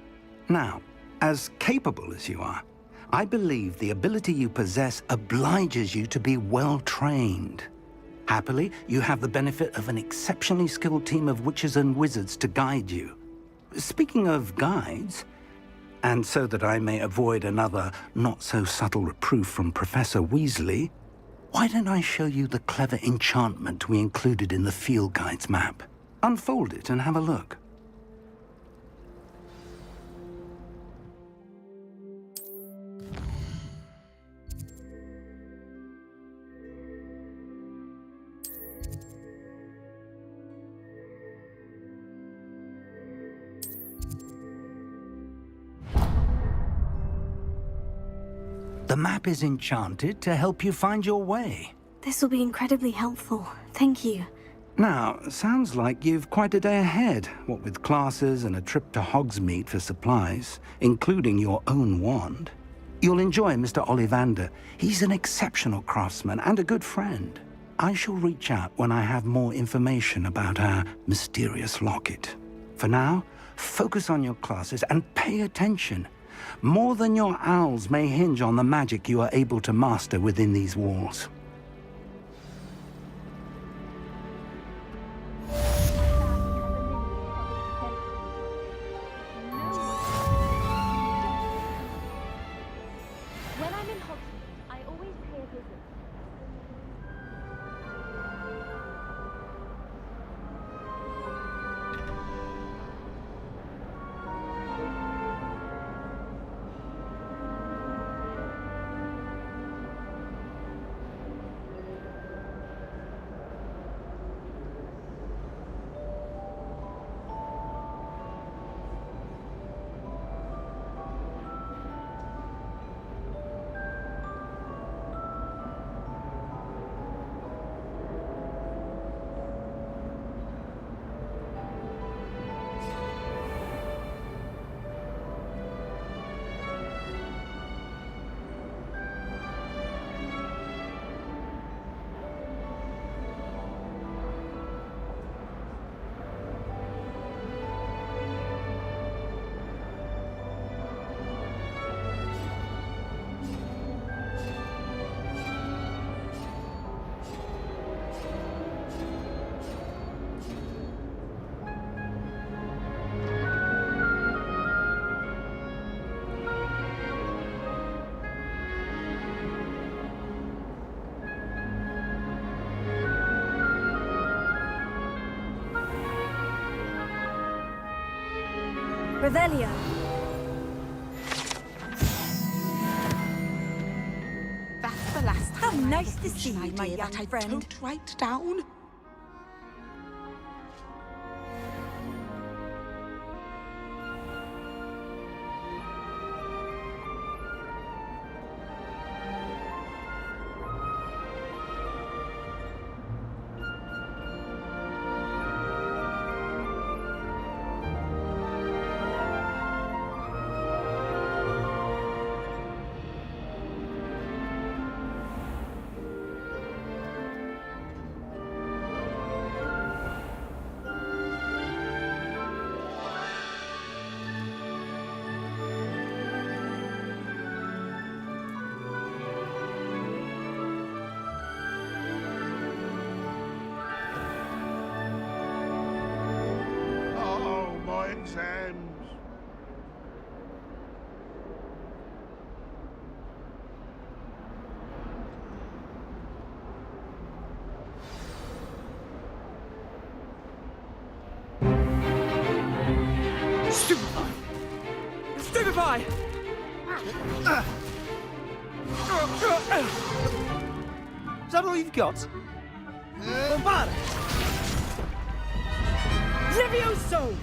Now, as capable as you are, I believe the ability you possess obliges you to be well-trained. Happily, you have the benefit of an exceptionally skilled team of witches and wizards to guide you. Speaking of guides, and so that I may avoid another not-so-subtle reproof from Professor Weasley, why don't I show you the clever enchantment we included in the field guide's map? Unfold it and have a look. The map is enchanted to help you find your way. This will be incredibly helpful. Thank you. Now, sounds like you've quite a day ahead, what with classes and a trip to Hogsmeade for supplies, including your own wand. You'll enjoy Mr. Ollivander. He's an exceptional craftsman and a good friend. I shall reach out when I have more information about our mysterious locket. For now, focus on your classes and pay attention. More than your owls may hinge on the magic you are able to master within these walls. When I'm in Hogsmeade, I always pay a visit. Revelio. That's the last time. How nice to see you, my young friend. Don't write down. Exams. Stupefy! Stupefy! Is that all you've got? Bombard! Levioso!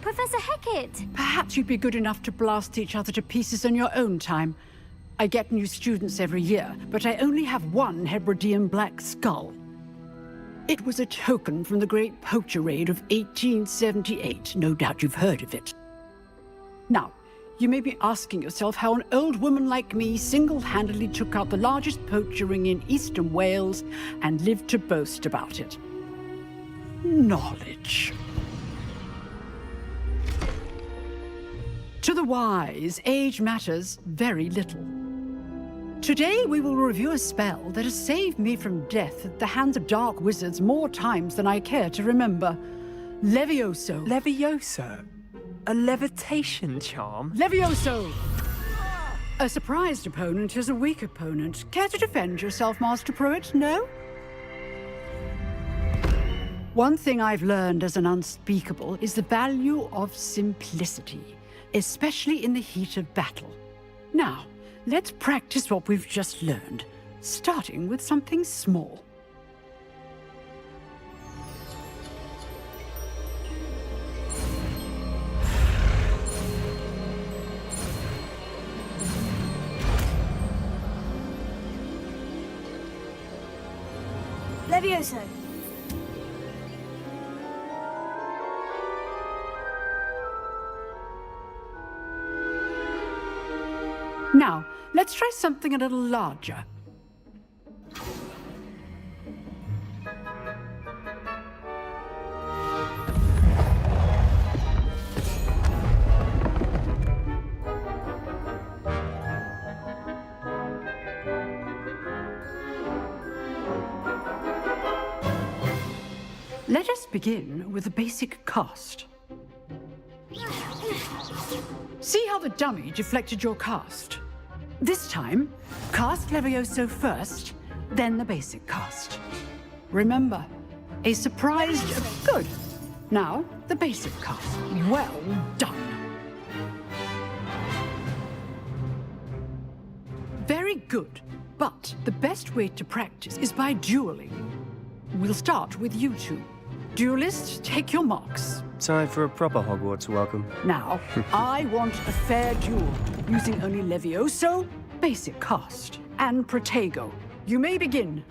Professor Hecat! Perhaps you'd be good enough to blast each other to pieces on your own time. I get new students every year, but I only have one Hebridean black skull. It was a token from the Great Poacher Raid of 1878. No doubt you've heard of it. Now, you may be asking yourself how an old woman like me single-handedly took out the largest poacher ring in eastern Wales and lived to boast about it. Knowledge. To the wise, age matters very little. Today we will review a spell that has saved me from death at the hands of dark wizards more times than I care to remember. Levioso. Levioso? A levitation charm? Levioso! A surprised opponent is a weak opponent. Care to defend yourself, Master Pruitt? No? One thing I've learned as an unspeakable is the value of simplicity, especially in the heat of battle. Now, let's practice what we've just learned, starting with something small. Levioso. Now, let's try something a little larger. Let's begin with the basic cast. See how the dummy deflected your cast? This time, cast Levioso first, then the basic cast. Remember, a surprise... Good. Now, the basic cast. Well done. Very good. But the best way to practice is by dueling. We'll start with you two. Duelists, take your marks. Time for a proper Hogwarts welcome. Now, I want a fair duel, using only Levioso, basic cast, and Protego. You may begin.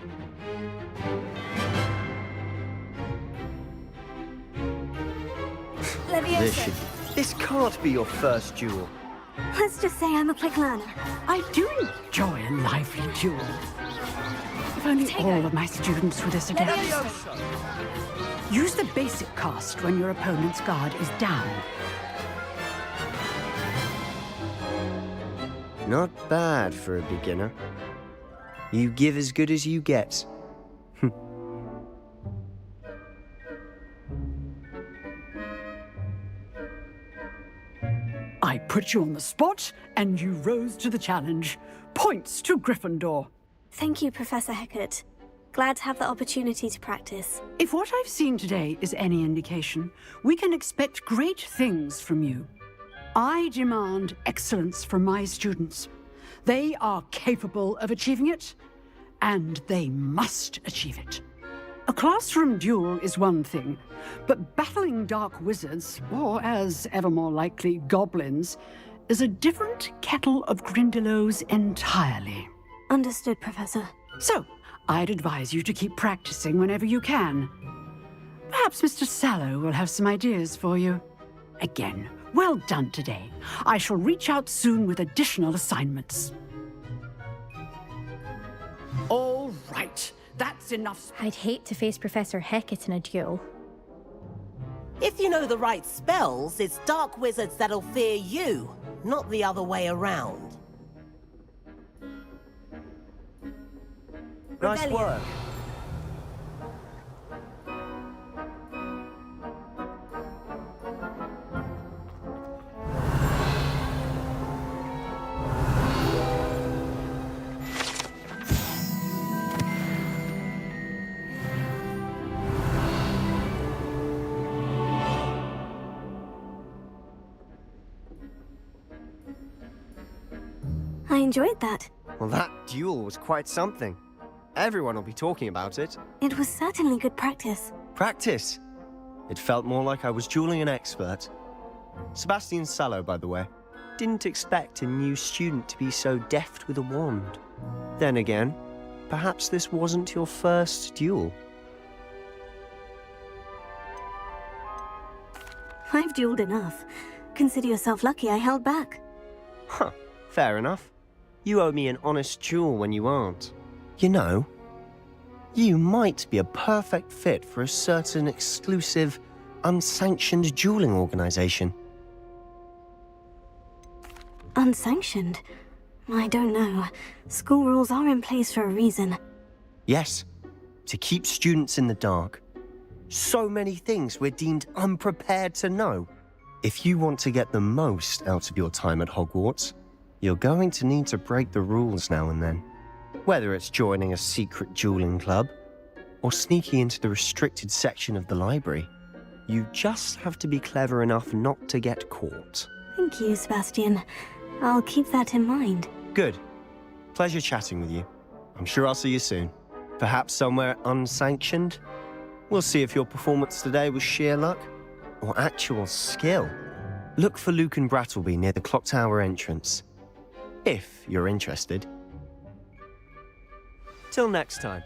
This can't be your first duel. Let's just say I'm a quick learner. I do enjoy a lively duel. If only all of my students were this adept. Use the basic cast when your opponent's guard is down. Not bad for a beginner. You give as good as you get. I put you on the spot, and you rose to the challenge. Points to Gryffindor. Thank you, Professor Hecat. Glad to have the opportunity to practice. If what I've seen today is any indication, we can expect great things from you. I demand excellence from my students. They are capable of achieving it, and they must achieve it. A classroom duel is one thing, but battling dark wizards, or as ever more likely, goblins, is a different kettle of Grindylows entirely. Understood, Professor. So, I'd advise you to keep practicing whenever you can. Perhaps Mr. Sallow will have some ideas for you. Again, well done today. I shall reach out soon with additional assignments. All right. That's enough. I'd hate to face Professor Hecat in a duel. If you know the right spells, it's dark wizards that'll fear you, not the other way around. Nice work. I enjoyed that. Well, that duel was quite something. Everyone will be talking about it. It was certainly good practice. Practice? It felt more like I was dueling an expert. Sebastian Sallow, by the way. Didn't expect a new student to be so deft with a wand. Then again, perhaps this wasn't your first duel. I've dueled enough. Consider yourself lucky I held back. Huh, fair enough. You owe me an honest duel when you aren't. You know, you might be a perfect fit for a certain exclusive, unsanctioned dueling organization. Unsanctioned? I don't know. School rules are in place for a reason. Yes, to keep students in the dark. So many things we're deemed unprepared to know. If you want to get the most out of your time at Hogwarts, you're going to need to break the rules now and then. Whether it's joining a secret dueling club, or sneaking into the restricted section of the library, you just have to be clever enough not to get caught. Thank you, Sebastian. I'll keep that in mind. Good. Pleasure chatting with you. I'm sure I'll see you soon. Perhaps somewhere unsanctioned? We'll see if your performance today was sheer luck, or actual skill. Look for Luke and Brattleby near the clock tower entrance. If you're interested. Till next time.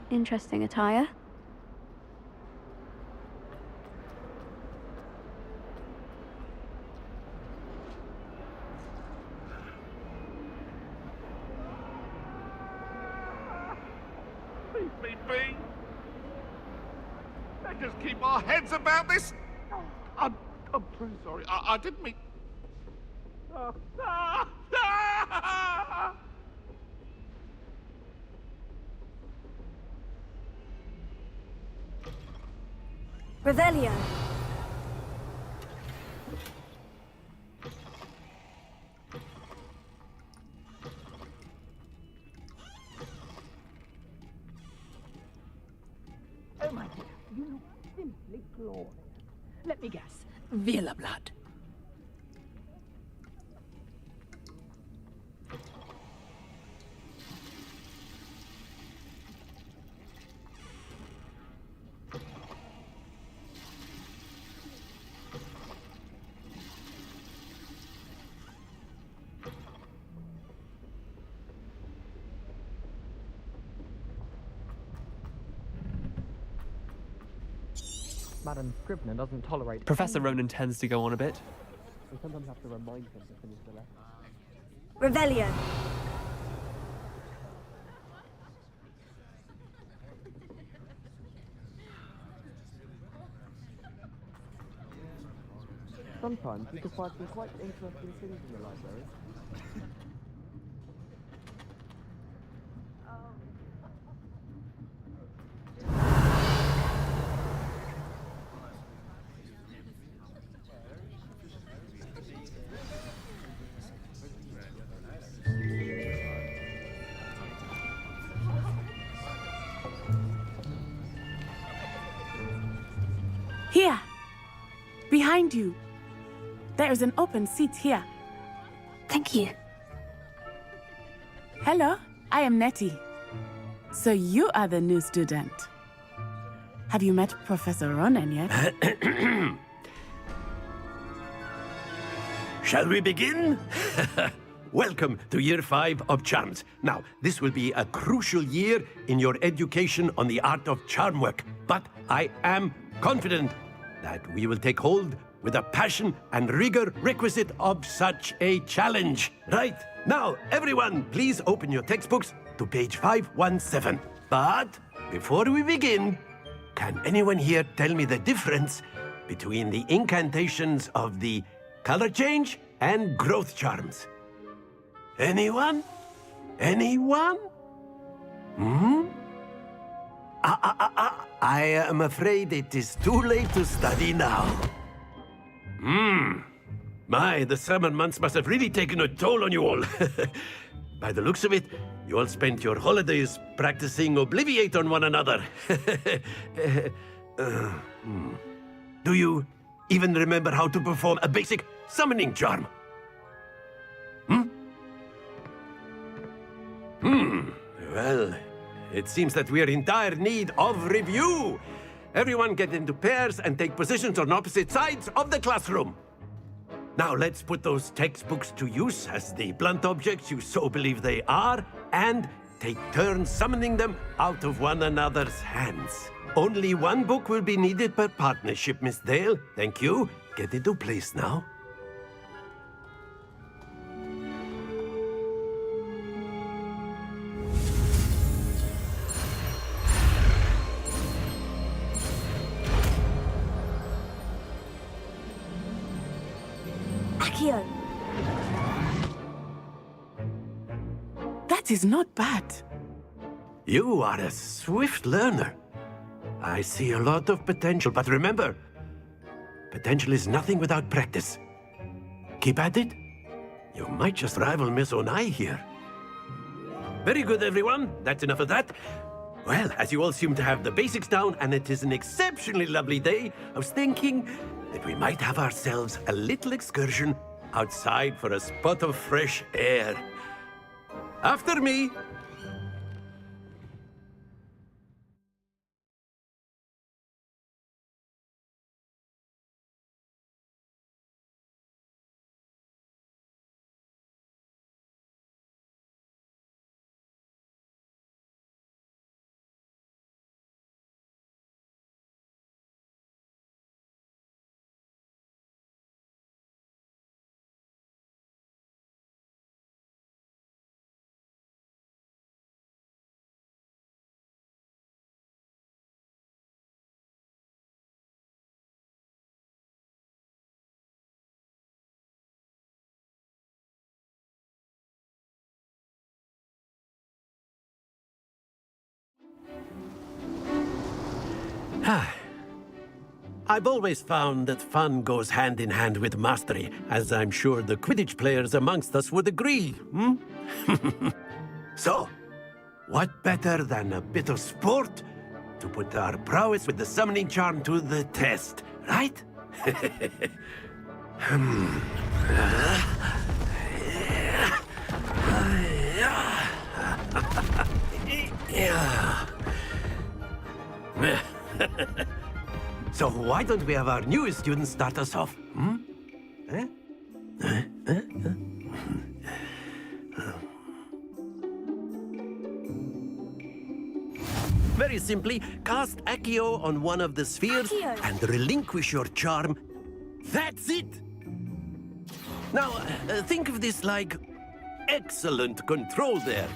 Interesting attire. Be. Let us keep our heads about this. I'm so sorry. I didn't mean... Revelio. Oh, my dear, you look simply glorious. Let me guess. Vila blood. Madam Scrivener doesn't tolerate... Professor Ronan tends to go on a bit. We sometimes have to remind him to finish the lesson. Revelio. Sometimes you can find some quite interesting things in the library. Here! Behind you! There is an open seat here. Thank you. Hello, I am Nettie. So you are the new student. Have you met Professor Ronan yet? Shall we begin? Welcome to Year 5 of Charms. Now, this will be a crucial year in your education on the art of charm work, but I am confident that we will take hold with the passion and rigor requisite of such a challenge. Right, now, everyone, please open your textbooks to page 517. But before we begin, can anyone here tell me the difference between the incantations of the color change and growth charms? Anyone? Anyone? I am afraid it is too late to study now. My, the summer months must have really taken a toll on you all. By the looks of it, you all spent your holidays practicing Obliviate on one another. Do you even remember how to perform a basic summoning charm? Well, it seems that we are in dire need of review. Everyone get into pairs and take positions on opposite sides of the classroom. Now let's put those textbooks to use as the blunt objects you so believe they are, and take turns summoning them out of one another's hands. Only one book will be needed per partnership, Miss Dale. Thank you. Get into place now. Accio. That is not bad. You are a swift learner. I see a lot of potential, but remember, potential is nothing without practice. Keep at it. You might just rival Miss Onai here. Very good, everyone. That's enough of that. Well, as you all seem to have the basics down, and it is an exceptionally lovely day, I was thinking that we might have ourselves a little excursion outside for a spot of fresh air. After me. I've always found that fun goes hand in hand with mastery, as I'm sure the Quidditch players amongst us would agree, hmm? So, what better than a bit of sport to put our prowess with the summoning charm to the test, right? So why don't we have our newest student start us off? Hmm? Very simply, cast Accio on one of the spheres and relinquish your charm. That's it! Now, think of this like excellent control there.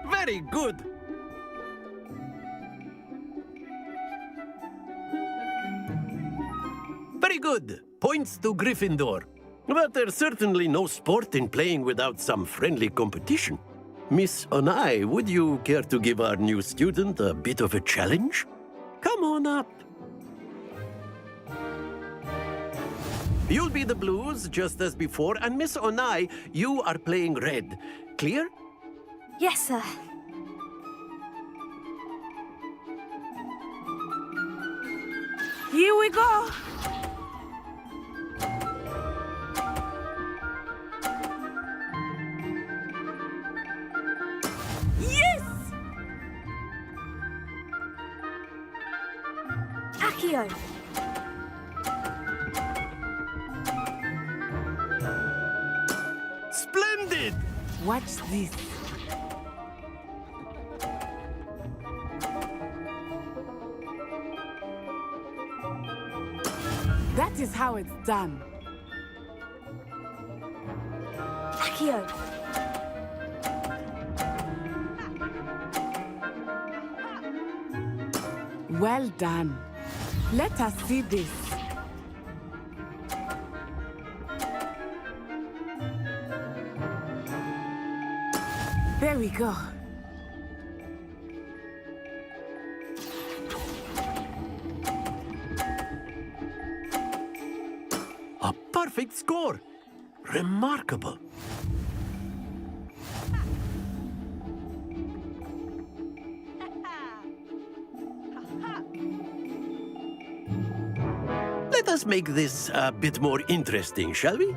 Very good! Very good. Points to Gryffindor. But there's certainly no sport in playing without some friendly competition. Miss Onai, would you care to give our new student a bit of a challenge? Come on up. You'll be the blues, just as before, and Miss Onai, you are playing red. Clear? Yes, sir. Here we go. Yes! Accio. Splendid! Watch this. That is how it's done. Accio. Well done. Let us see this. There we go. A perfect score. Remarkable. Let us make this a bit more interesting, shall we?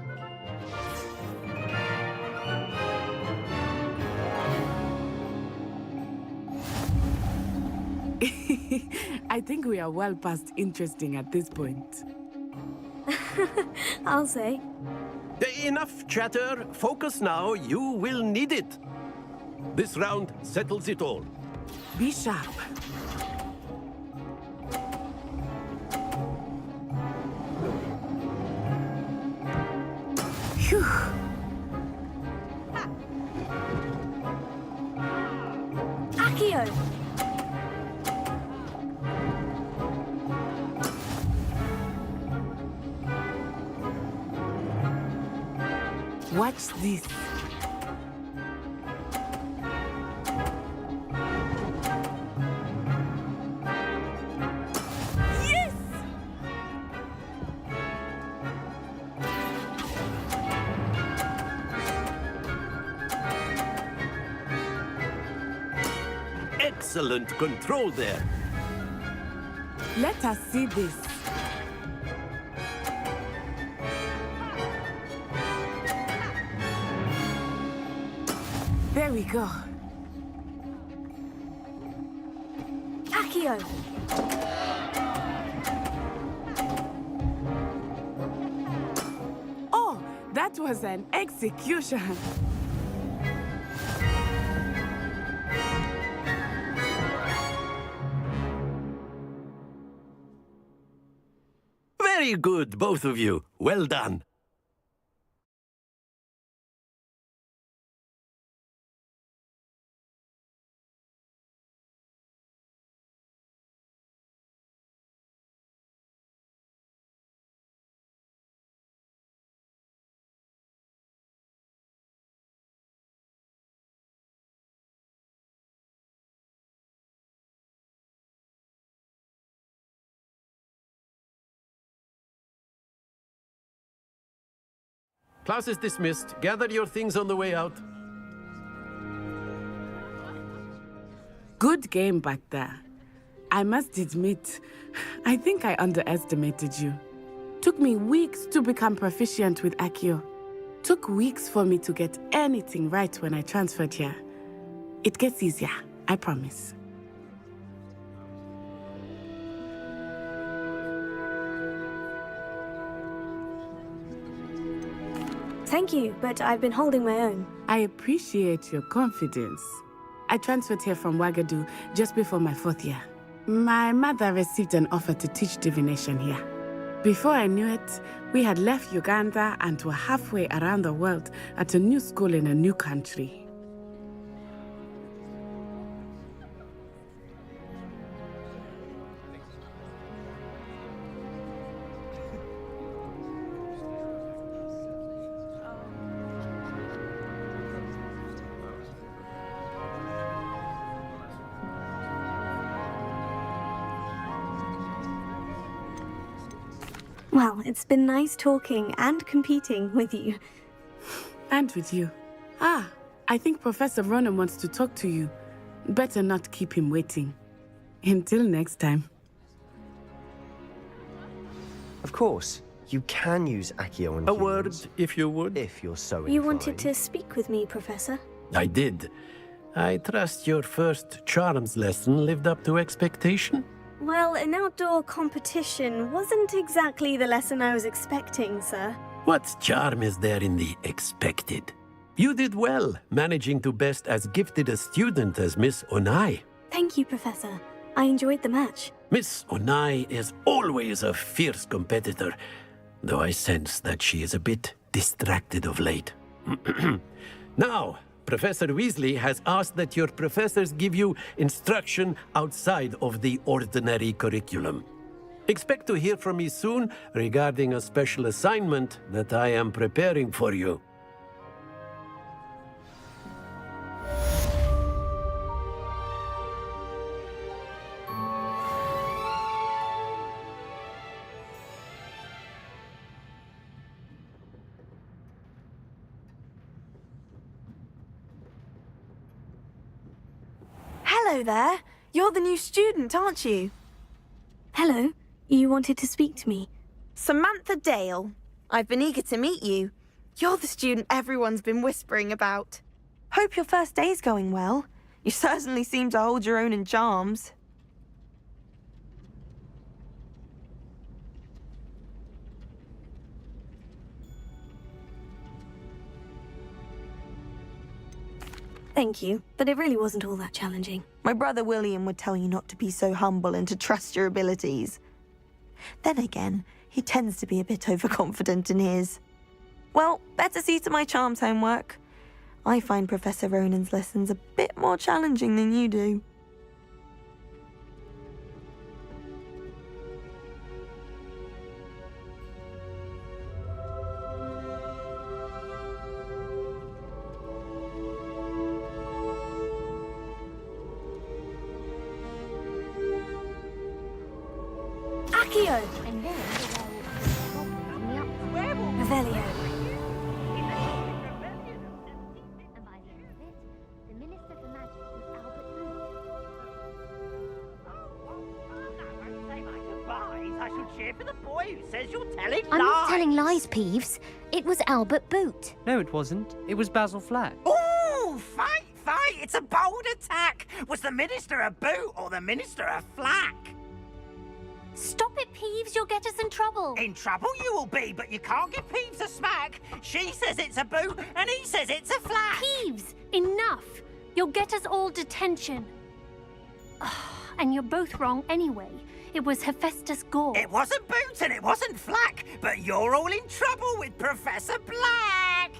I think we are well past interesting at this point. I'll say. Enough chatter. Focus now. You will need it. This round settles it all. Be sharp. Phew. Accio. Watch this. Yes! Excellent control there. Let us see this. There we go. Accio. Oh, that was an execution. Very good, both of you. Well done. Class is dismissed. Gather your things on the way out. Good game back there. I must admit, I think I underestimated you. Took me weeks to become proficient with Accio. Took weeks for me to get anything right when I transferred here. It gets easier, I promise. Thank you, but I've been holding my own. I appreciate your confidence. I transferred here from Wagadu just before my 4th year. My mother received an offer to teach divination here. Before I knew it, we had left Uganda and were halfway around the world at a new school in a new country. Well, it's been nice talking and competing with you. And with you. Ah, I think Professor Ronan wants to talk to you. Better not keep him waiting. Until next time. Of course, you can use Accio on A humans. word, if you would. If you're so You inclined. wanted to speak with me, Professor? I did. I trust your first charms lesson lived up to expectation? Well, an outdoor competition wasn't exactly the lesson I was expecting, sir. What charm is there in the expected? You did well, managing to best as gifted a student as Miss Onai. Thank you, Professor. I enjoyed the match. Miss Onai is always a fierce competitor, though I sense that she is a bit distracted of late. Now, Professor Weasley has asked that your professors give you instruction outside of the ordinary curriculum. Expect to hear from me soon regarding a special assignment that I am preparing for you. Hello there. You're the new student, aren't you? Hello. You wanted to speak to me? Samantha Dale. I've been eager to meet you. You're the student everyone's been whispering about. Hope your first day's going well. You certainly seem to hold your own in charms. Thank you, but it really wasn't all that challenging. My brother William would tell you not to be so humble and to trust your abilities. Then again, he tends to be a bit overconfident in his. Well, better see to my charms homework. I find Professor Ronan's lessons a bit more challenging than you do. Accio! Revelio. I should cheer for the boy who says you're telling lies. I'm not telling lies, Peeves. It was Albert Boot. No, it wasn't. It was Basil Flack. Ooh, fight, fight! It's a bold attack. Was the minister a boot or the minister a flack? Stop it, Peeves. You'll get us in trouble. In trouble you will be, but you can't give Peeves a smack. She says it's a boot and he says it's a flack. Peeves, enough. You'll get us all detention. And you're both wrong anyway. It was Hephaestus Gore. It wasn't boot and it wasn't flack, but you're all in trouble with Professor Black.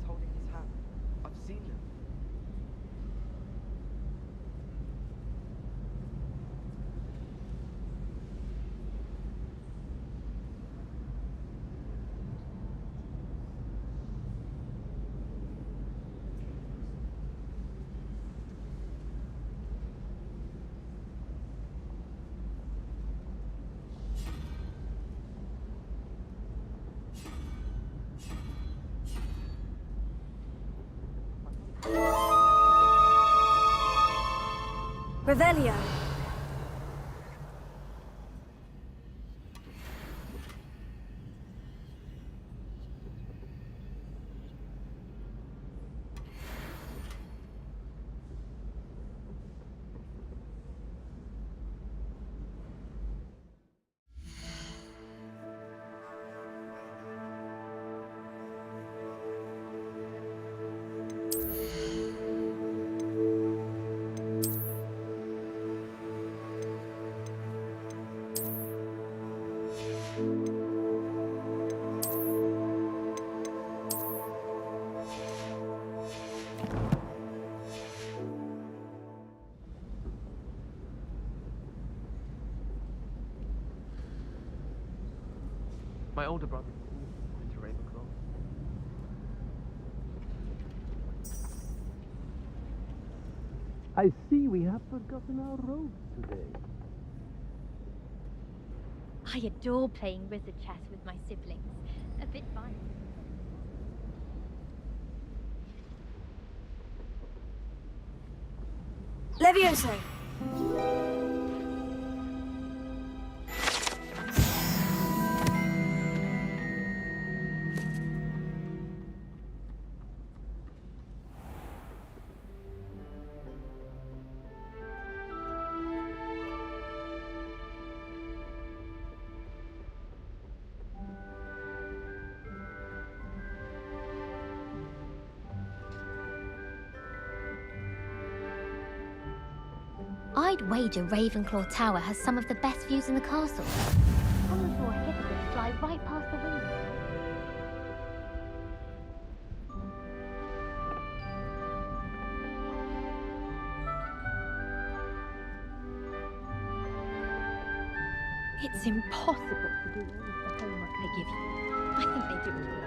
holding his hat. I've seen them. Revelio. My older brother went to Ravenclaw. I see we have forgotten our robes today. I adore playing wizard chess with my siblings. A bit violent. Levioso. I'd wager Ravenclaw Tower has some of the best views in the castle. Someone saw a hippogriff fly right past the window. It's impossible to do all of the homework they give you. I think they do it all.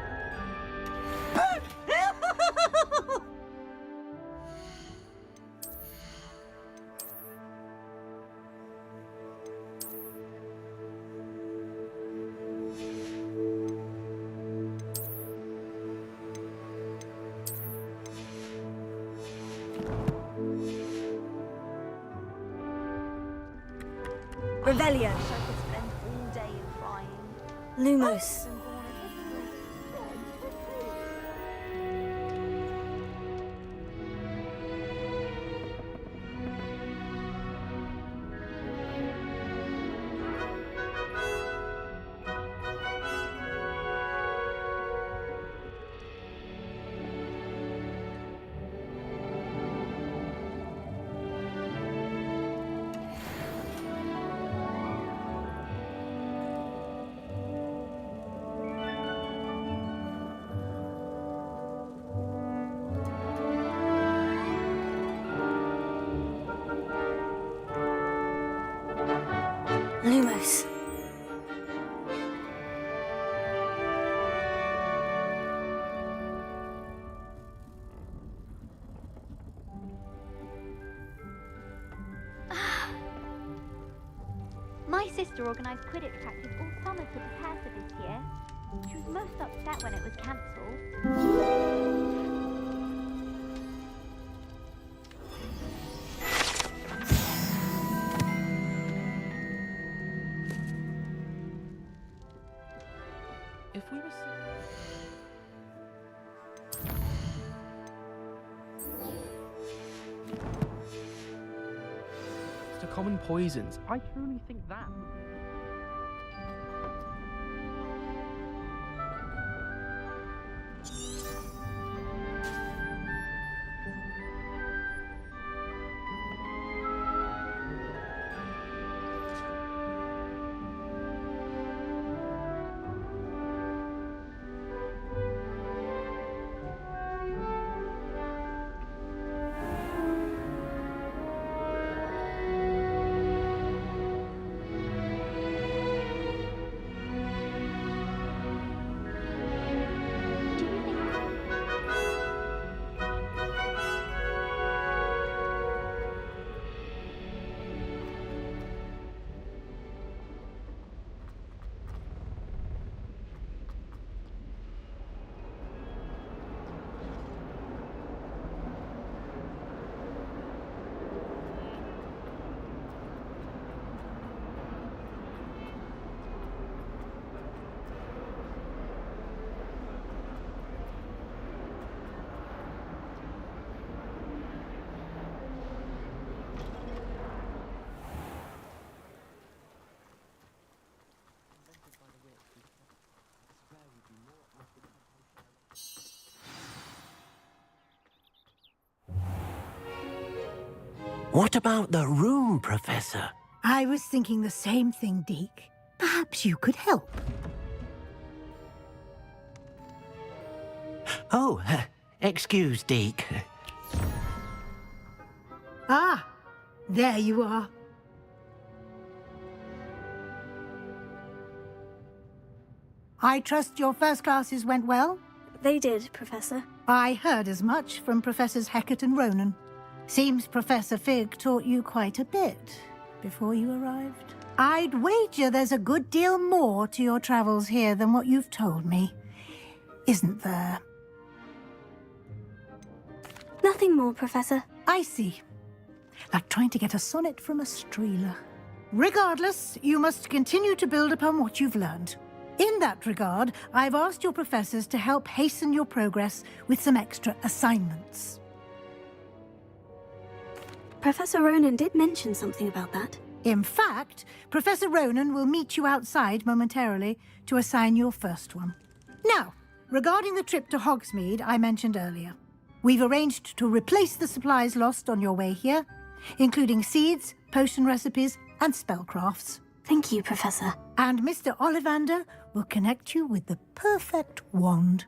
Revelio. I could spend all day in crying. Lumos. Lumos. My sister organised Quidditch practice all summer to prepare for this year. She was most upset when it was cancelled. If we were to common poisons, I truly think that. What about the room, Professor? I was thinking the same thing, Deke. Perhaps you could help. Oh, excuse, Deke. Ah, there you are. I trust your first classes went well? They did, Professor. I heard as much from Professors Hecat and Ronan. Seems Professor Fig taught you quite a bit before you arrived. I'd wager there's a good deal more to your travels here than what you've told me. Isn't there? Nothing more, Professor. I see. Like trying to get a sonnet from a streeler. Regardless, you must continue to build upon what you've learned. In that regard, I've asked your professors to help hasten your progress with some extra assignments. Professor Ronan did mention something about that. In fact, Professor Ronan will meet you outside momentarily to assign your first one. Now, regarding the trip to Hogsmeade I mentioned earlier, we've arranged to replace the supplies lost on your way here, including seeds, potion recipes, and spellcrafts. Thank you, Professor. And Mr. Ollivander will connect you with the perfect wand.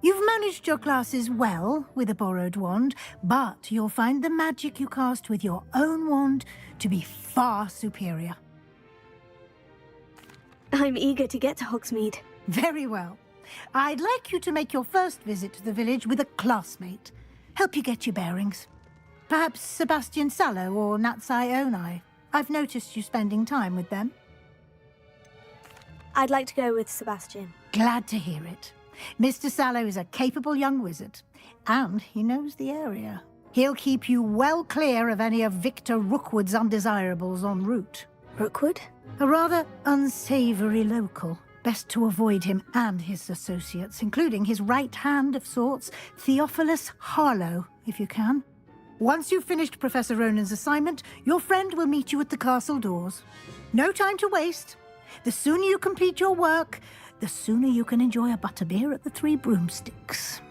You've managed your classes well with a borrowed wand, but you'll find the magic you cast with your own wand to be far superior. I'm eager to get to Hogsmeade. Very well. I'd like you to make your first visit to the village with a classmate. Help you get your bearings. Perhaps Sebastian Sallow or Natsai Onai. I've noticed you spending time with them. I'd like to go with Sebastian. Glad to hear it. Mr. Sallow is a capable young wizard, and he knows the area. He'll keep you well clear of any of Victor Rookwood's undesirables en route. Rookwood? A rather unsavory local. Best to avoid him and his associates, including his right hand of sorts, Theophilus Harlow, if you can. Once you've finished Professor Ronan's assignment, your friend will meet you at the castle doors. No time to waste. The sooner you complete your work, the sooner you can enjoy a butterbeer at the Three Broomsticks.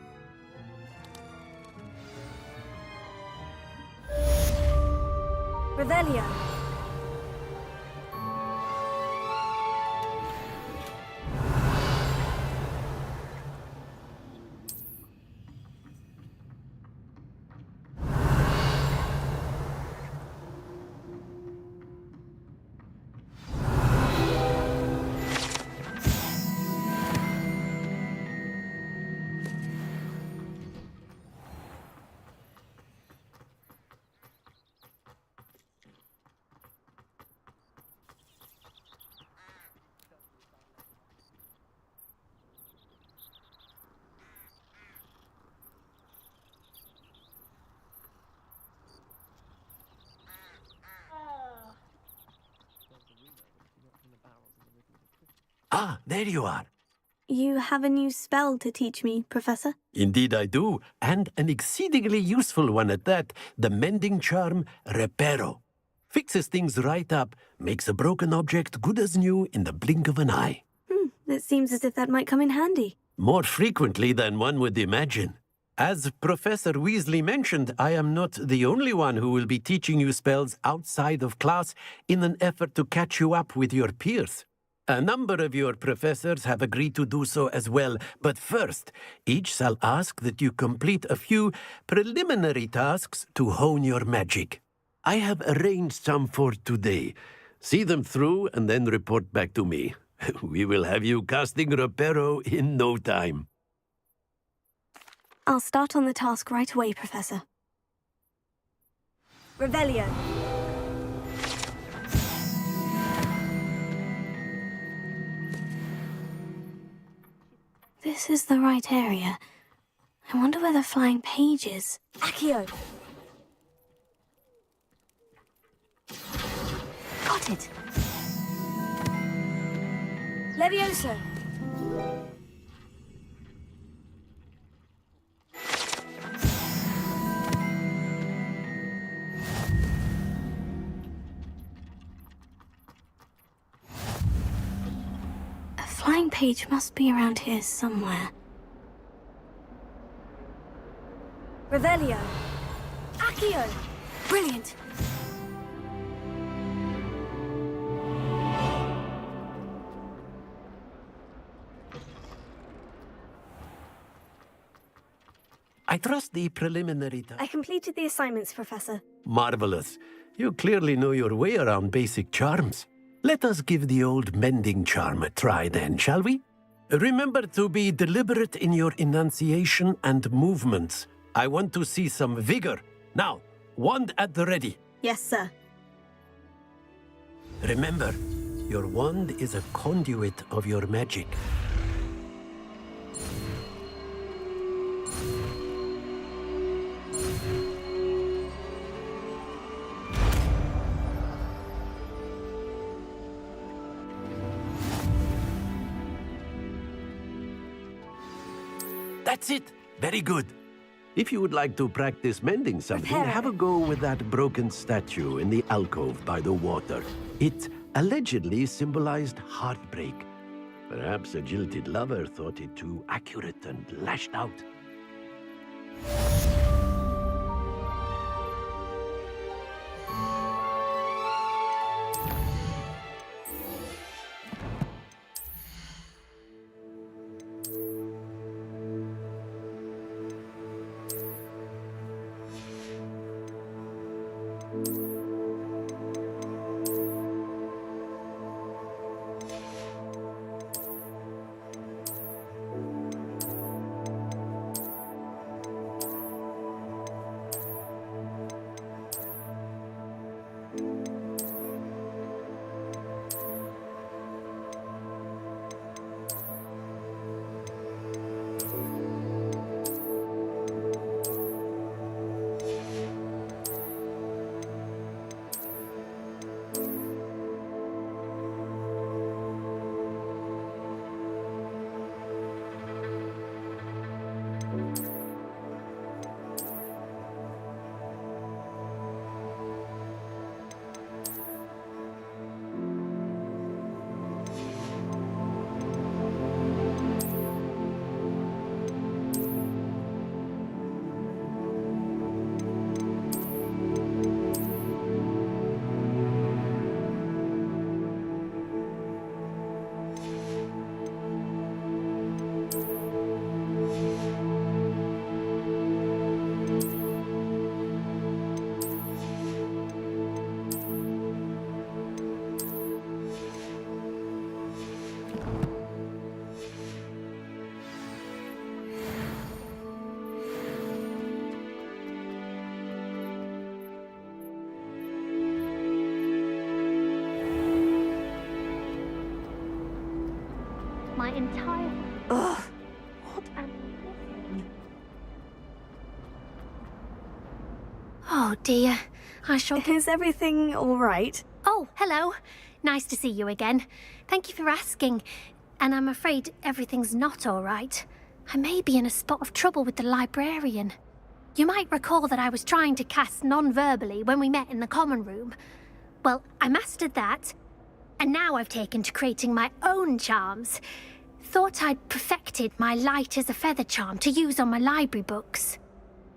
Revelio. Ah, there you are. You have a new spell to teach me, Professor? Indeed I do, and an exceedingly useful one at that, the mending charm Reparo. Fixes things right up, makes a broken object good as new in the blink of an eye. It seems as if that might come in handy. More frequently than one would imagine. As Professor Weasley mentioned, I am not the only one who will be teaching you spells outside of class in an effort to catch you up with your peers. A number of your professors have agreed to do so as well, but first, each shall ask that you complete a few preliminary tasks to hone your magic. I have arranged some for today. See them through and then report back to me. We will have you casting Reparo in no time. I'll start on the task right away, Professor. Revelio. This is the right area. I wonder where the flying page is. Accio! Got it! Levioso! Flying page must be around here somewhere. Revelio! Accio! Brilliant! I trust the preliminary... I completed the assignments, Professor. Marvelous. You clearly know your way around basic charms. Let us give the old mending charm a try then, shall we? Remember to be deliberate in your enunciation and movements. I want to see some vigor. Now, wand at the ready. Yes, sir. Remember, your wand is a conduit of your magic. That's it. Very good. If you would like to practice mending something, have a go with that broken statue in the alcove by the water. It allegedly symbolized heartbreak. Perhaps a jilted lover thought it too accurate and lashed out. My entire... Ugh. What am I missing? Oh dear, I shall... Is everything all right? Oh, hello. Nice to see you again. Thank you for asking. And I'm afraid everything's not all right. I may be in a spot of trouble with the librarian. You might recall that I was trying to cast non-verbally when we met in the common room. Well, I mastered that, and now I've taken to creating my own charms. Thought I'd perfected my light as a feather charm to use on my library books.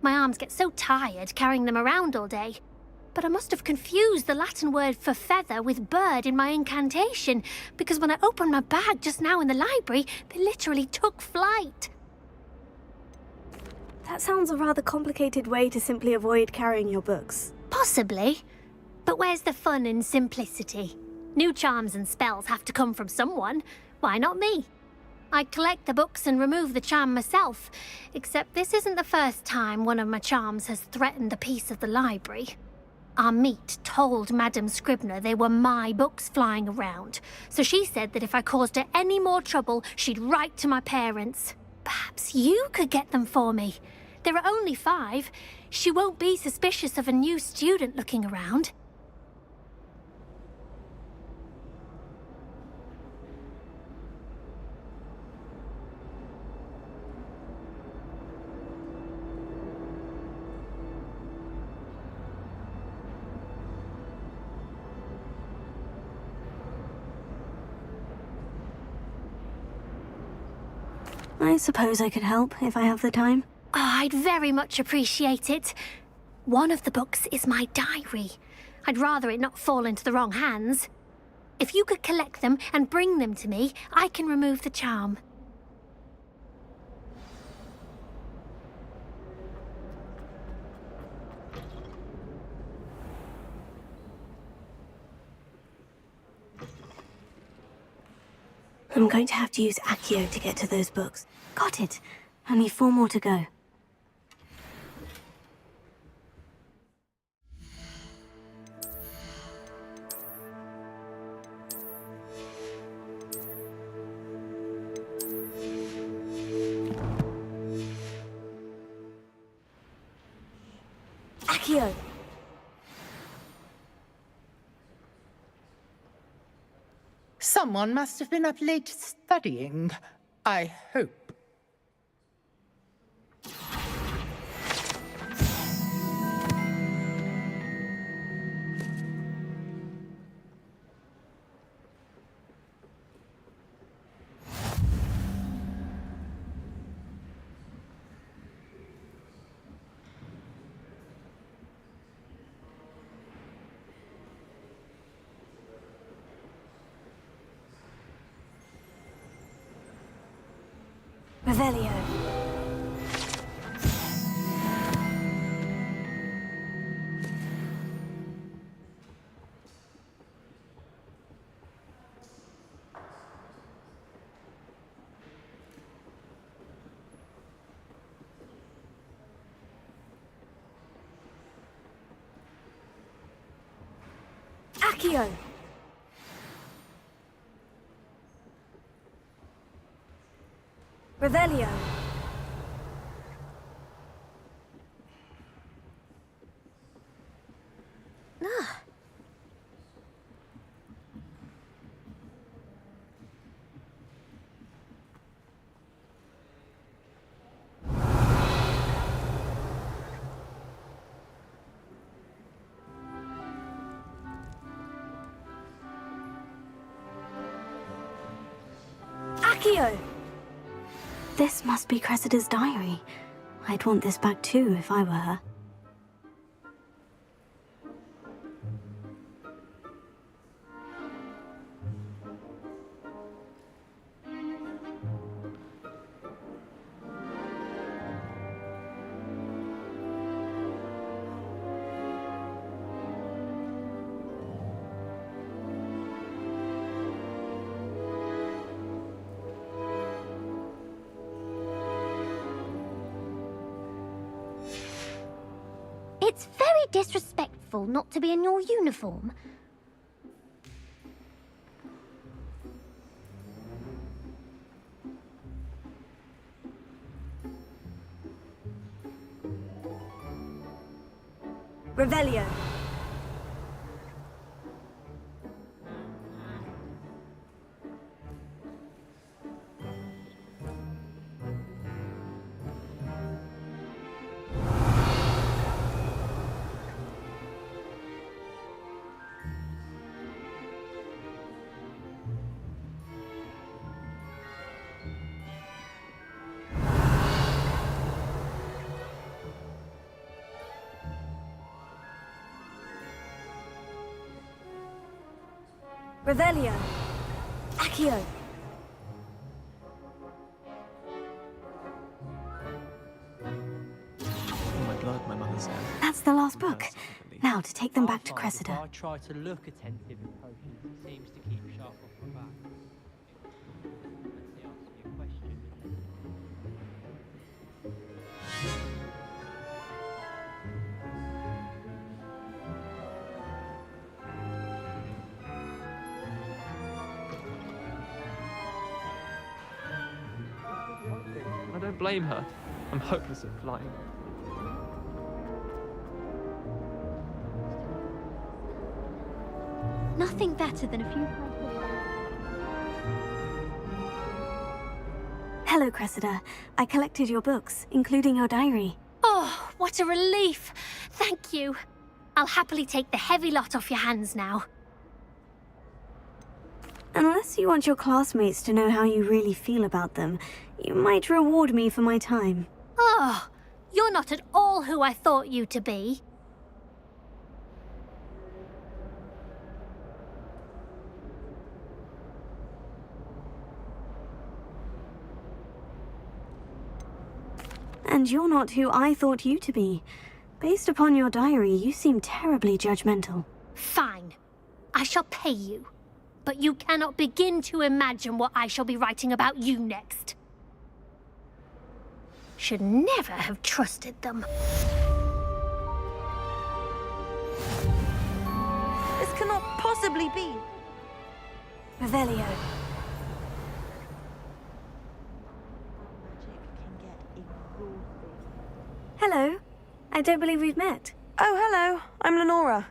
My arms get so tired carrying them around all day. But I must have confused the Latin word for feather with bird in my incantation, because when I opened my bag just now in the library, they literally took flight. That sounds a rather complicated way to simply avoid carrying your books. Possibly. But where's the fun in simplicity? New charms and spells have to come from someone. Why not me? I collect the books and remove the charm myself, except this isn't the first time one of my charms has threatened the peace of the library. Our meet told Madame Scribner they were my books flying around, so she said that if I caused her any more trouble, she'd write to my parents. Perhaps you could get them for me. There are only 5. She won't be suspicious of a new student looking around. I suppose I could help if I have the time. Oh, I'd very much appreciate it. One of the books is my diary. I'd rather it not fall into the wrong hands. If you could collect them and bring them to me, I can remove the charm. I'm going to have to use Accio to get to those books. Got it. Only 4 more to go. Accio! Someone must have been up late studying, I hope. Revelio. Accio. Revelio. Ah. Accio! This must be Cressida's diary. I'd want this back too if I were her. It's very disrespectful not to be in your uniform. Revelio. Revelio. Accio. Oh my blood, my mother said. That's the last book. Now to take them back to Cressida. I try to look attentive in potions, it seems to keep sharp off my back. They ask me a question. I don't blame her. I'm hopeless at flying. Nothing better than a few Hello, Cressida. I collected your books, including your diary. Oh, what a relief! Thank you. I'll happily take the heavy lot off your hands now. Unless you want your classmates to know how you really feel about them, you might reward me for my time. Oh, you're not at all who I thought you to be. And you're not who I thought you to be. Based upon your diary, you seem terribly judgmental. Fine. I shall pay you. but you cannot begin to imagine what I shall be writing about you next. Should never have trusted them. This cannot possibly be. Revelio. Hello. I don't believe we've met. Oh, hello. I'm Lenora.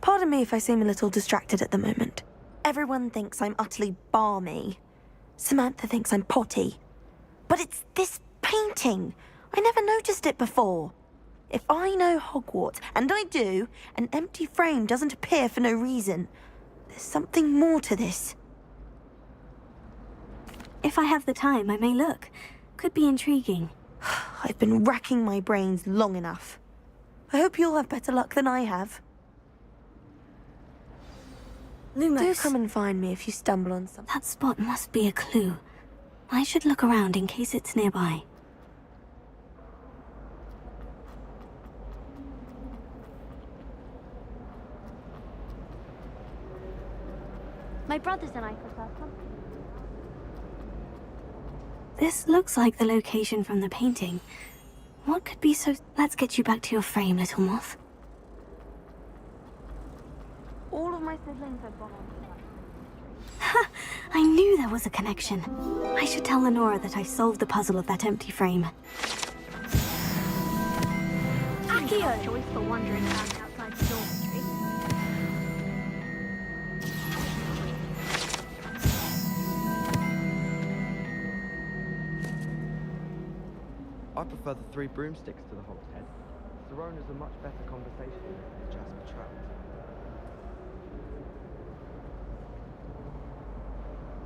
Pardon me if I seem a little distracted at the moment. Everyone thinks I'm utterly balmy. Samantha thinks I'm potty. But it's this painting. I never noticed it before. If I know Hogwarts, and I do, an empty frame doesn't appear for no reason. There's something more to this. If I have the time, I may look. Could be intriguing. I've been racking my brains long enough. I hope you'll have better luck than I have. Lumos. Do come and find me if you stumble on something. That spot must be a clue. I should look around in case it's nearby. My brothers and I prefer pumpkin. This looks like the location from the painting. What could be so... Let's get you back to your frame, little moth. All of my siblings have gone on. Ha! I knew there was a connection. I should tell Lenora that I solved the puzzle of that empty frame. Accio! Choice for wandering around outside the dormitory. I prefer the 3 broomsticks to the hog's head. Sirona's a much better conversationalist than Jasper Trout.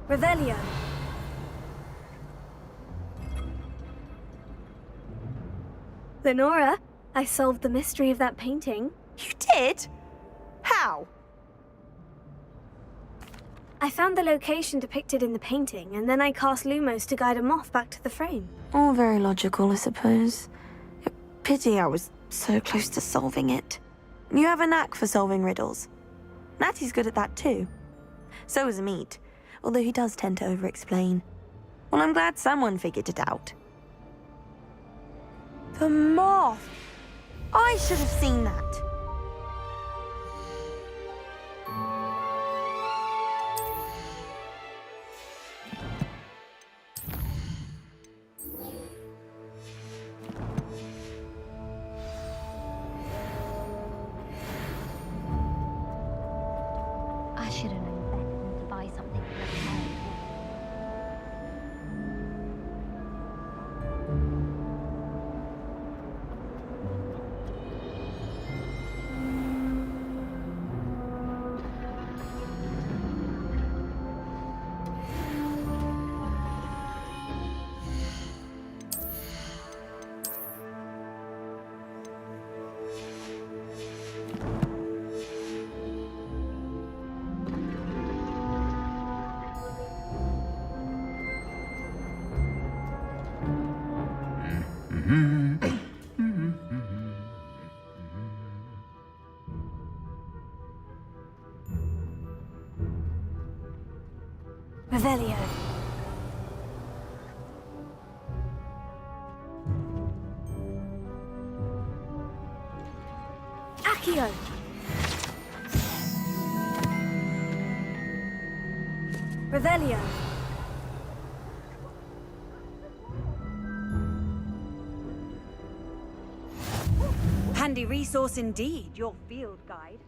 Revelio. Lenora, I solved the mystery of that painting. You did? How? I found the location depicted in the painting, and then I cast Lumos to guide a moth back to the frame. All very logical, I suppose. Pity I was so close to solving it. You have a knack for solving riddles. Natty's good at that too. So is Meat, although he does tend to over-explain. Well, I'm glad someone figured it out. The moth! I should have seen that. I should have known better than to buy something for the parents. Revelio. Accio. Revelio. Handy resource indeed, your field guide.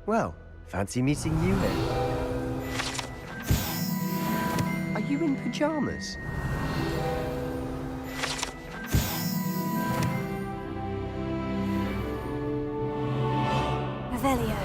Well, fancy meeting you then. Are you in pajamas? Revelio.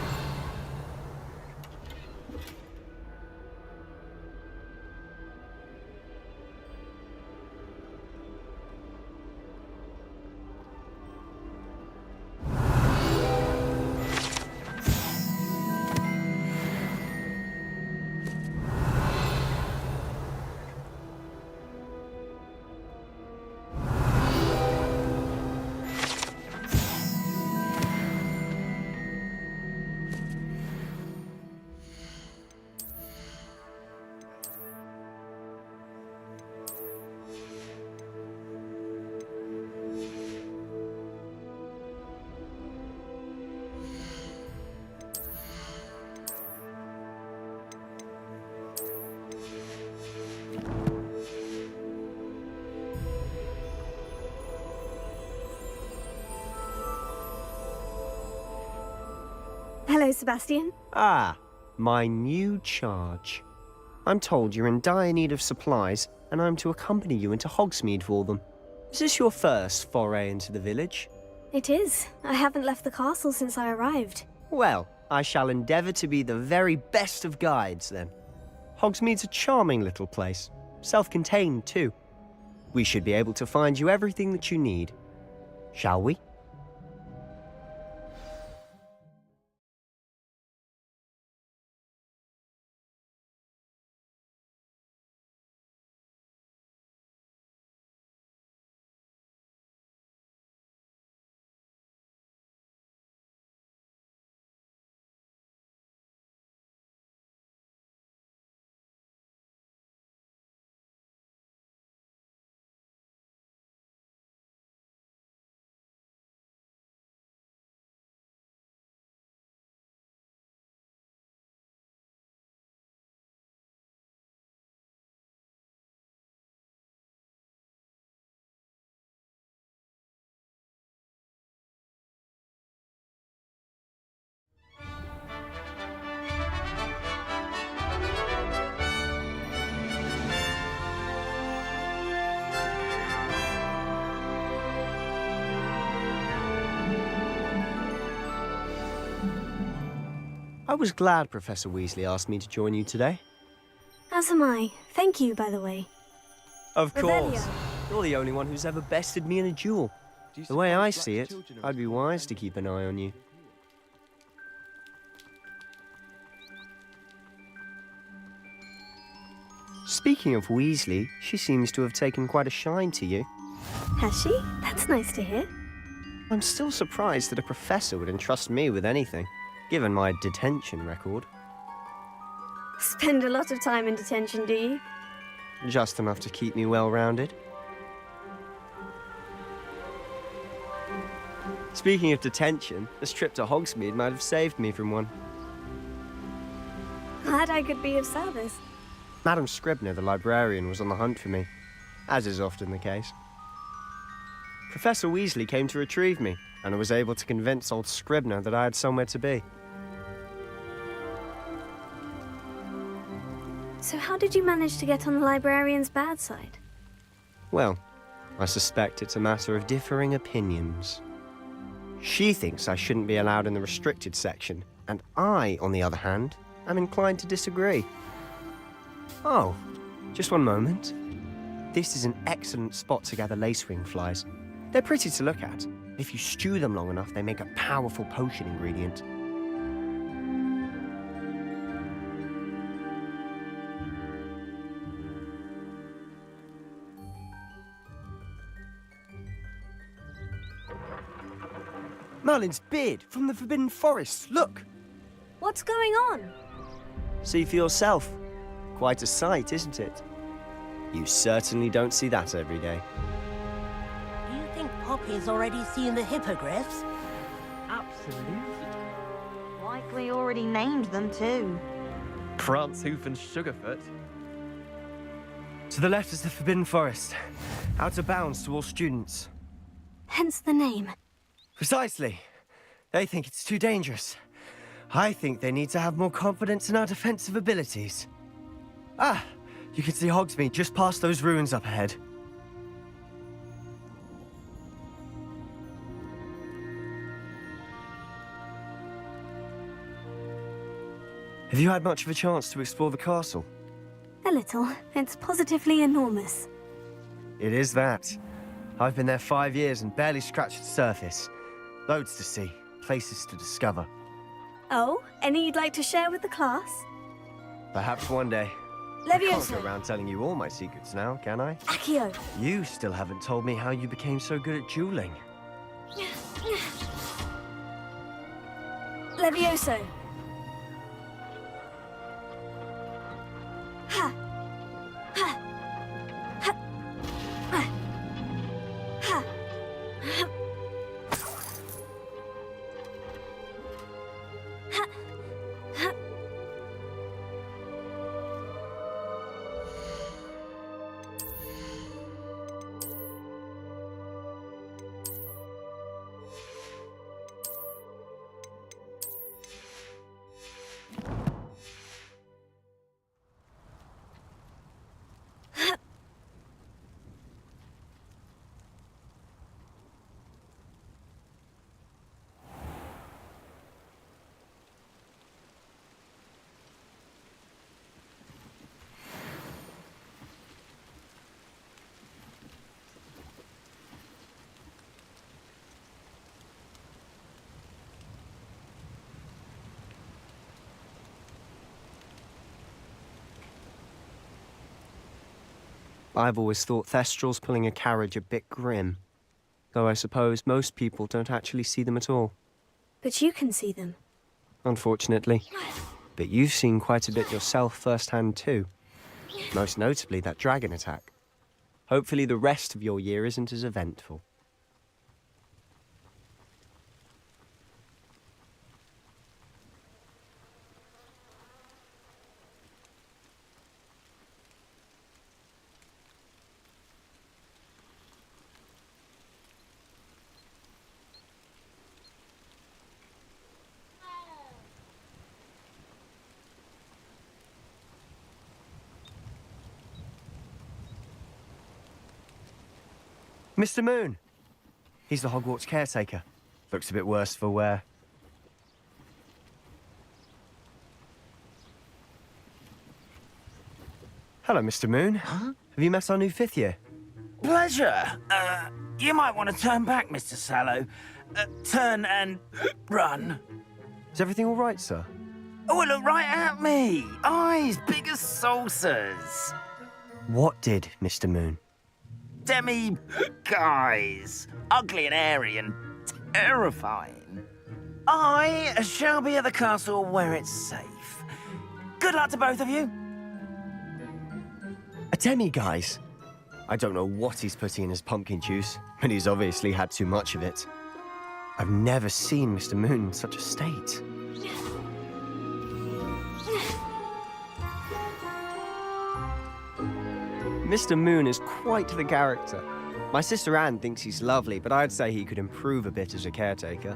Hello, Sebastian. Ah, my new charge. I'm told you're in dire need of supplies, and I'm to accompany you into Hogsmeade for them. Is this your first foray into the village? It is. I haven't left the castle since I arrived. Well, I shall endeavour to be the very best of guides, then. Hogsmeade's a charming little place. Self-contained, too. We should be able to find you everything that you need. Shall we? I was glad Professor Weasley asked me to join you today. As am I. Thank you, by the way. Of Revelio. course. You're the only one who's ever bested me in a duel. The way I see it, I'd be wise to keep an eye on you. Speaking of Weasley, she seems to have taken quite a shine to you. Has she? That's nice to hear. I'm still surprised that a professor would entrust me with anything, given my detention record. Spend a lot of time in detention, do you? Just enough to keep me well-rounded. Speaking of detention, this trip to Hogsmeade might have saved me from one. Glad I could be of service. Madam Scribner, the librarian, was on the hunt for me, as is often the case. Professor Weasley came to retrieve me, and I was able to convince old Scribner that I had somewhere to be. So how did you manage to get on the librarian's bad side? Well, I suspect it's a matter of differing opinions. She thinks I shouldn't be allowed in the restricted section, and I, on the other hand, am inclined to disagree. Oh, just one moment. This is an excellent spot to gather lacewing flies. They're pretty to look at. If you stew them long enough, they make a powerful potion ingredient. Merlin's beard from the Forbidden Forest, look! What's going on? See for yourself. Quite a sight, isn't it? You certainly don't see that every day. Do you think Poppy's already seen the hippogriffs? Absolutely. Likely already named them too. Prance, Hoof, and Sugarfoot. To the left is the Forbidden Forest. Out of bounds to all students. Hence the name. Precisely. They think it's too dangerous. I think they need to have more confidence in our defensive abilities. Ah, you can see Hogsmeade just past those ruins up ahead. Have you had much of a chance to explore the castle? A little. It's positively enormous. It is that. I've been there 5 years and barely scratched the surface. Loads to see, places to discover. Oh, any you'd like to share with the class? Perhaps one day. I can't Leviosa. go around telling you all my secrets now, can I? Accio. You still haven't told me how you became so good at dueling. Levioso. Ha. Ha. Ha. Ha. Ha. Ha. Ha. Ha. I've always thought Thestrals pulling a carriage a bit grim. Though I suppose most people don't actually see them at all. But you can see them. Unfortunately. But you've seen quite a bit yourself firsthand too. Most notably that dragon attack. Hopefully the rest of your year isn't as eventful. Mr. Moon! He's the Hogwarts caretaker. Looks a bit worse for wear. Hello, Mr. Moon. Huh? Have you met our new 5th year? Pleasure. You might want to turn back, Mr. Sallow. Turn and run. Is everything all right, sir? Oh, look right at me. Eyes big as saucers. What did, Mr. Moon? Guys. Ugly and airy and terrifying. I shall be at the castle where it's safe. Good luck to both of you. A demi-guise? I don't know what he's putting in his pumpkin juice, but he's obviously had too much of it. I've never seen Mr. Moon in such a state. Mr. Moon is quite the character. My sister Anne thinks he's lovely, but I'd say he could improve a bit as a caretaker.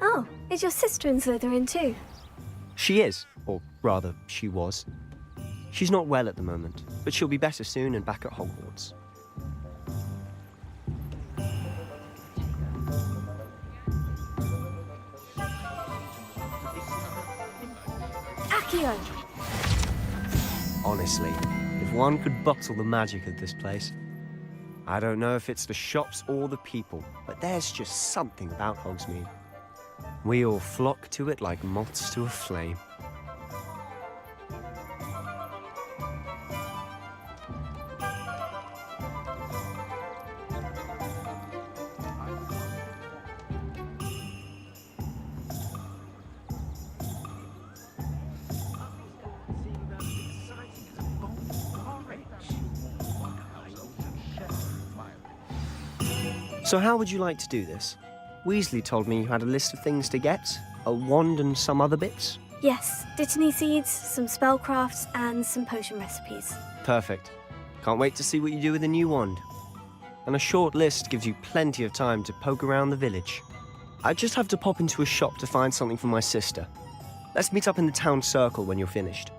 Oh, is your sister in Slytherin too? She is, or rather, she was. She's not well at the moment, but she'll be better soon and back at Hogwarts. Accio! Honestly, if one could bottle the magic of this place. I don't know if it's the shops or the people, but there's just something about Hogsmeade. We all flock to it like moths to a flame. So how would you like to do this? Weasley told me you had a list of things to get, a wand and some other bits. Yes, Dittany seeds, some spellcrafts, and some potion recipes. Perfect. Can't wait to see what you do with the new wand. And a short list gives you plenty of time to poke around the village. I just have to pop into a shop to find something for my sister. Let's meet up in the town circle when you're finished.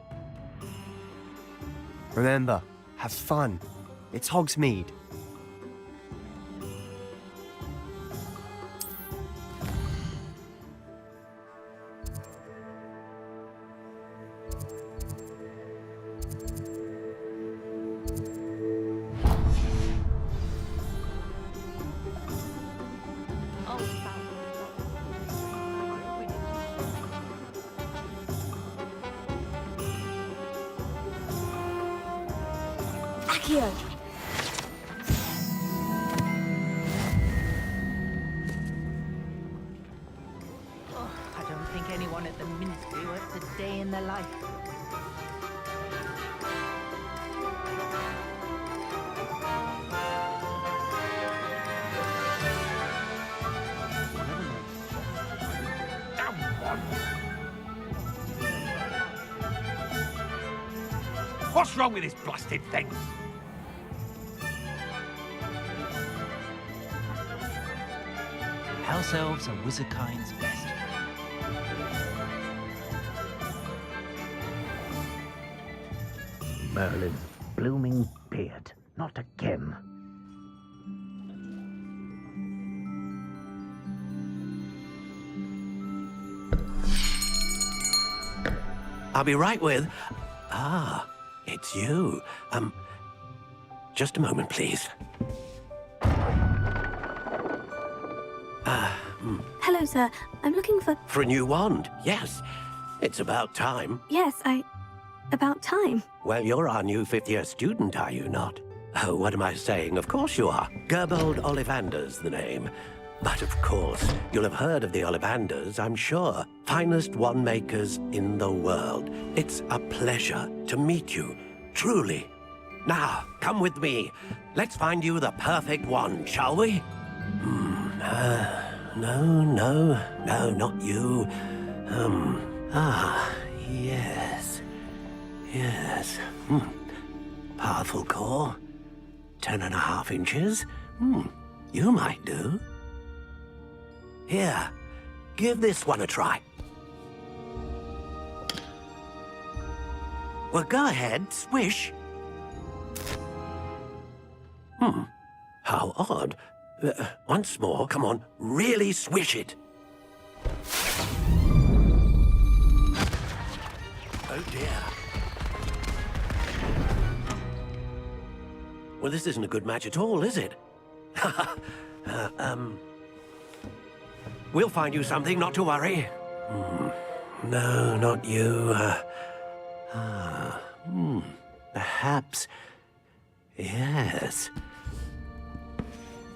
Remember, have fun. It's Hogsmeade. Accio! Oh, I don't think anyone at the Ministry works a day in their life. What's wrong with this blasted thing? House elves are wizardkind's best. Merlin's blooming beard. Not again. I'll be right with... Ah, it's you. Just a moment, please. Hello, sir. I'm looking for... For a new wand, yes. It's about time. Yes, about time. Well, you're our new 5th-year student, are you not? Oh, what am I saying? Of course you are. Gerbold Ollivander's the name. But of course, you'll have heard of the Ollivanders, I'm sure. Finest wand makers in the world. It's a pleasure to meet you, truly. Now, come with me. Let's find you the perfect wand, shall we? No, not you. Yes. Yes. Powerful core. 10.5 inches. You might do. Here, give this one a try. Well, go ahead, swish. How odd. Once more, come on, really swish it. Oh dear. Well, this isn't a good match at all, is it? We'll find you something, not to worry. No, not you. Perhaps. Yes.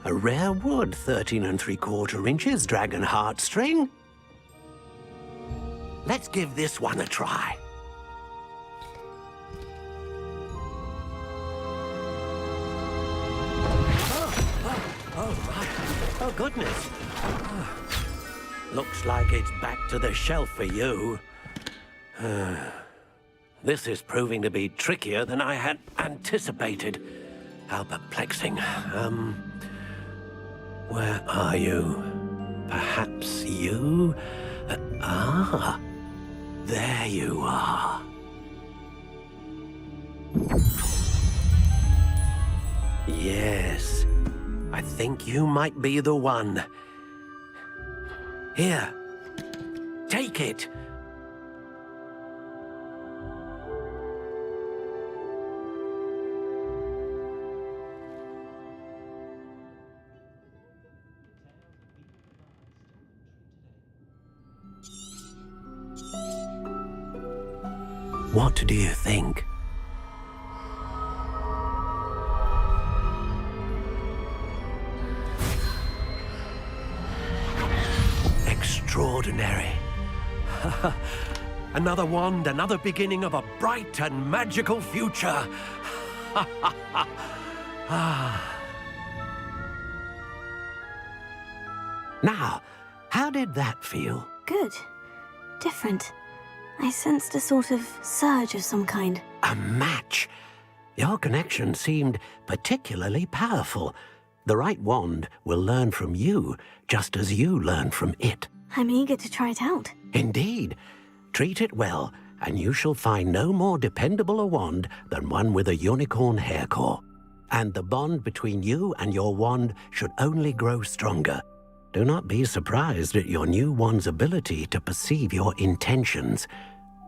A rare wood, 13 3/4 inches, dragon heartstring. Let's give this one a try. Oh, goodness. Looks like it's back to the shelf for you. This is proving to be trickier than I had anticipated. How perplexing. Where are you? Perhaps you? There you are. Yes, I think you might be the one. Here, take it. What do you think? Extraordinary. Another wand, another beginning of a bright and magical future. Now, how did that feel? Good. Different. I sensed a sort of surge of some kind. A match. Your connection seemed particularly powerful. The right wand will learn from you, just as you learn from it. I'm eager to try it out. Indeed. Treat it well, and you shall find no more dependable a wand than one with a unicorn hair core. And the bond between you and your wand should only grow stronger. Do not be surprised at your new wand's ability to perceive your intentions,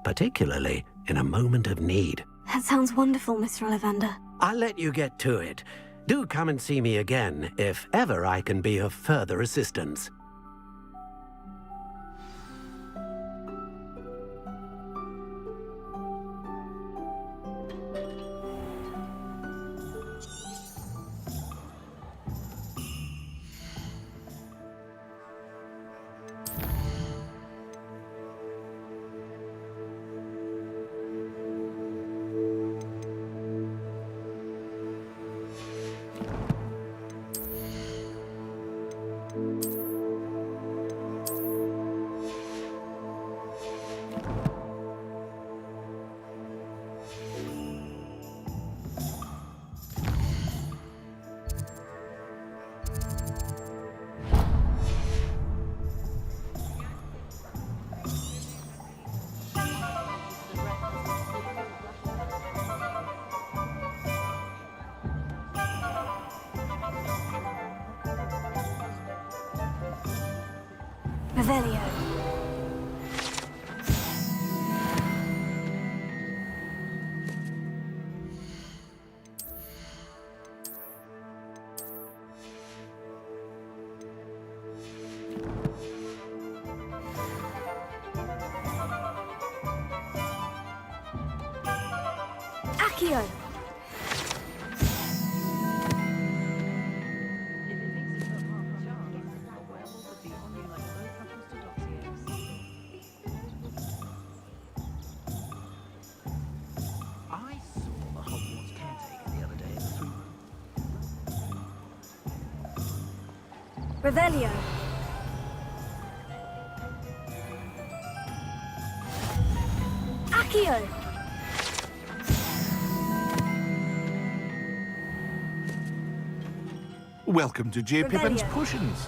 particularly in a moment of need. That sounds wonderful, Mr. Ollivander. I'll let you get to it. Do come and see me again if ever I can be of further assistance. Revelio. Accio. Revelio. Accio. Welcome to J. Pippin's Potions.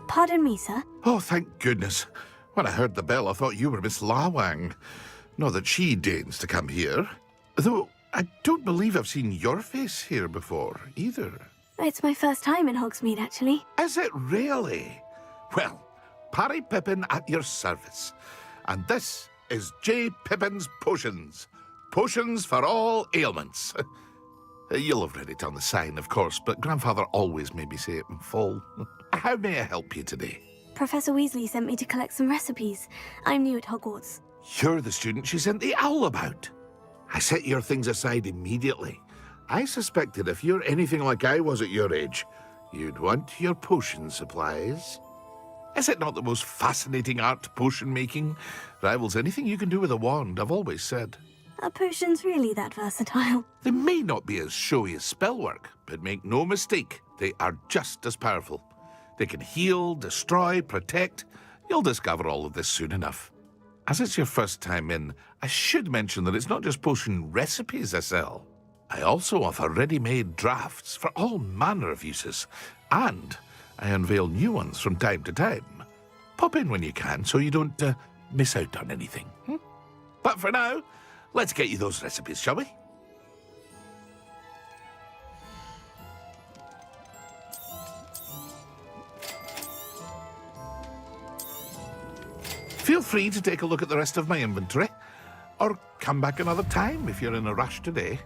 Pardon me, sir. Oh, thank goodness. When I heard the bell, I thought you were Miss Lawang. Not that she deigns to come here. Though I don't believe I've seen your face here before, either. It's my first time in Hogsmeade, actually. Is it really? Well, Parry Pippin at your service. And this is J. Pippin's Potions. Potions for all ailments. You'll have read it on the sign, of course, but Grandfather always made me say it in full. How may I help you today? Professor Weasley sent me to collect some recipes. I'm new at Hogwarts. You're the student she sent the owl about. I set your things aside immediately. I suspected if you're anything like I was at your age, you'd want your potion supplies. Is it not the most fascinating art, potion making? Rivals anything you can do with a wand, I've always said. Are potions really that versatile? They may not be as showy as spellwork, but make no mistake, they are just as powerful. They can heal, destroy, protect. You'll discover all of this soon enough. As it's your first time in, I should mention that it's not just potion recipes I sell. I also offer ready-made drafts for all manner of uses, and I unveil new ones from time to time. Pop in when you can so you don't miss out on anything. But for now, let's get you those recipes, shall we? Feel free to take a look at the rest of my inventory, or come back another time if you're in a rush today.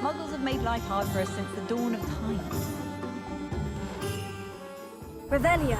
Muggles have made life hard for us since the dawn of time. Revelio.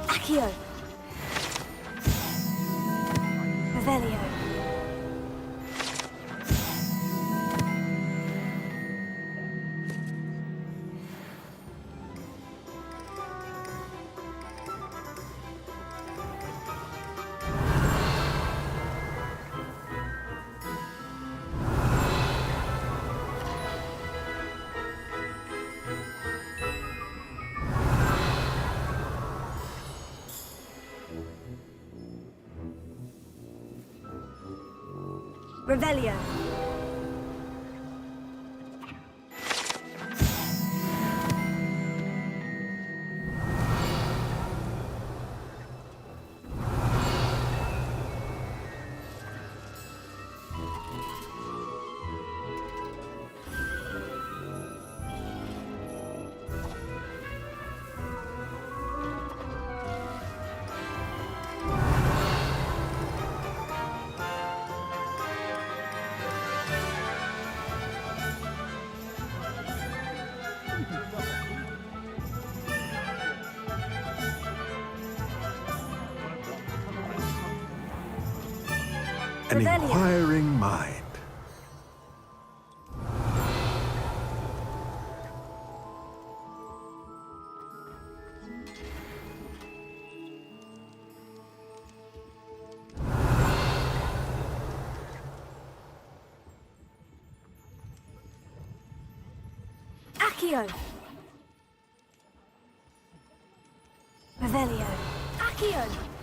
Accio. Revelio. Revelio. An Revelio. inquiring mind. Accio. Revelio. Accio.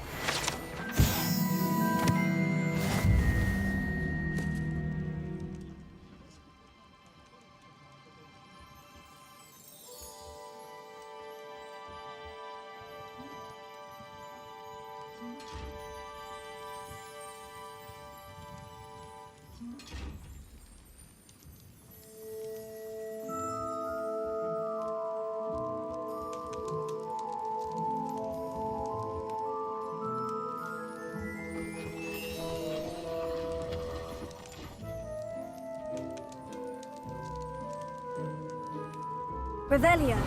Revelio.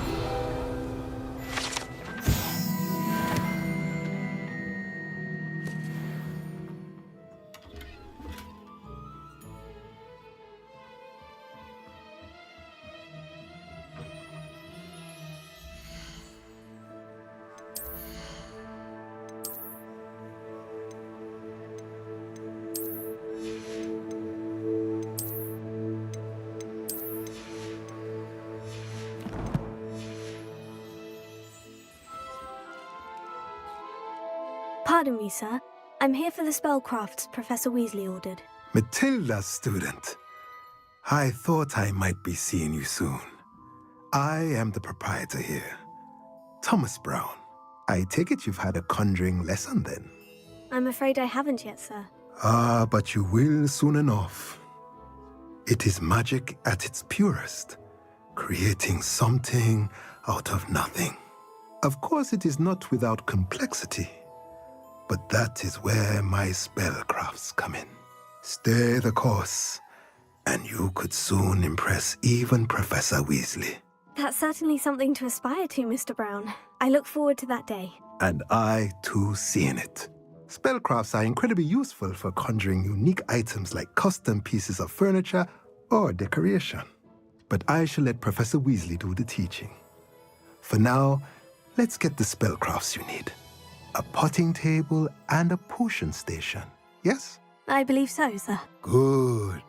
Pardon me, sir. I'm here for the spellcrafts Professor Weasley ordered. Matilda's student. I thought I might be seeing you soon. I am the proprietor here, Thomas Brown. I take it you've had a conjuring lesson then? I'm afraid I haven't yet, sir. Ah, but you will soon enough. It is magic at its purest, creating something out of nothing. Of course, it is not without complexity, but that is where my spellcrafts come in. Stay the course, and you could soon impress even Professor Weasley. That's certainly something to aspire to, Mr. Brown. I look forward to that day. And I, too, seeing it. Spellcrafts are incredibly useful for conjuring unique items like custom pieces of furniture or decoration. But I shall let Professor Weasley do the teaching. For now, let's get the spellcrafts you need. A potting table and a potion station, yes? I believe so, sir. Good.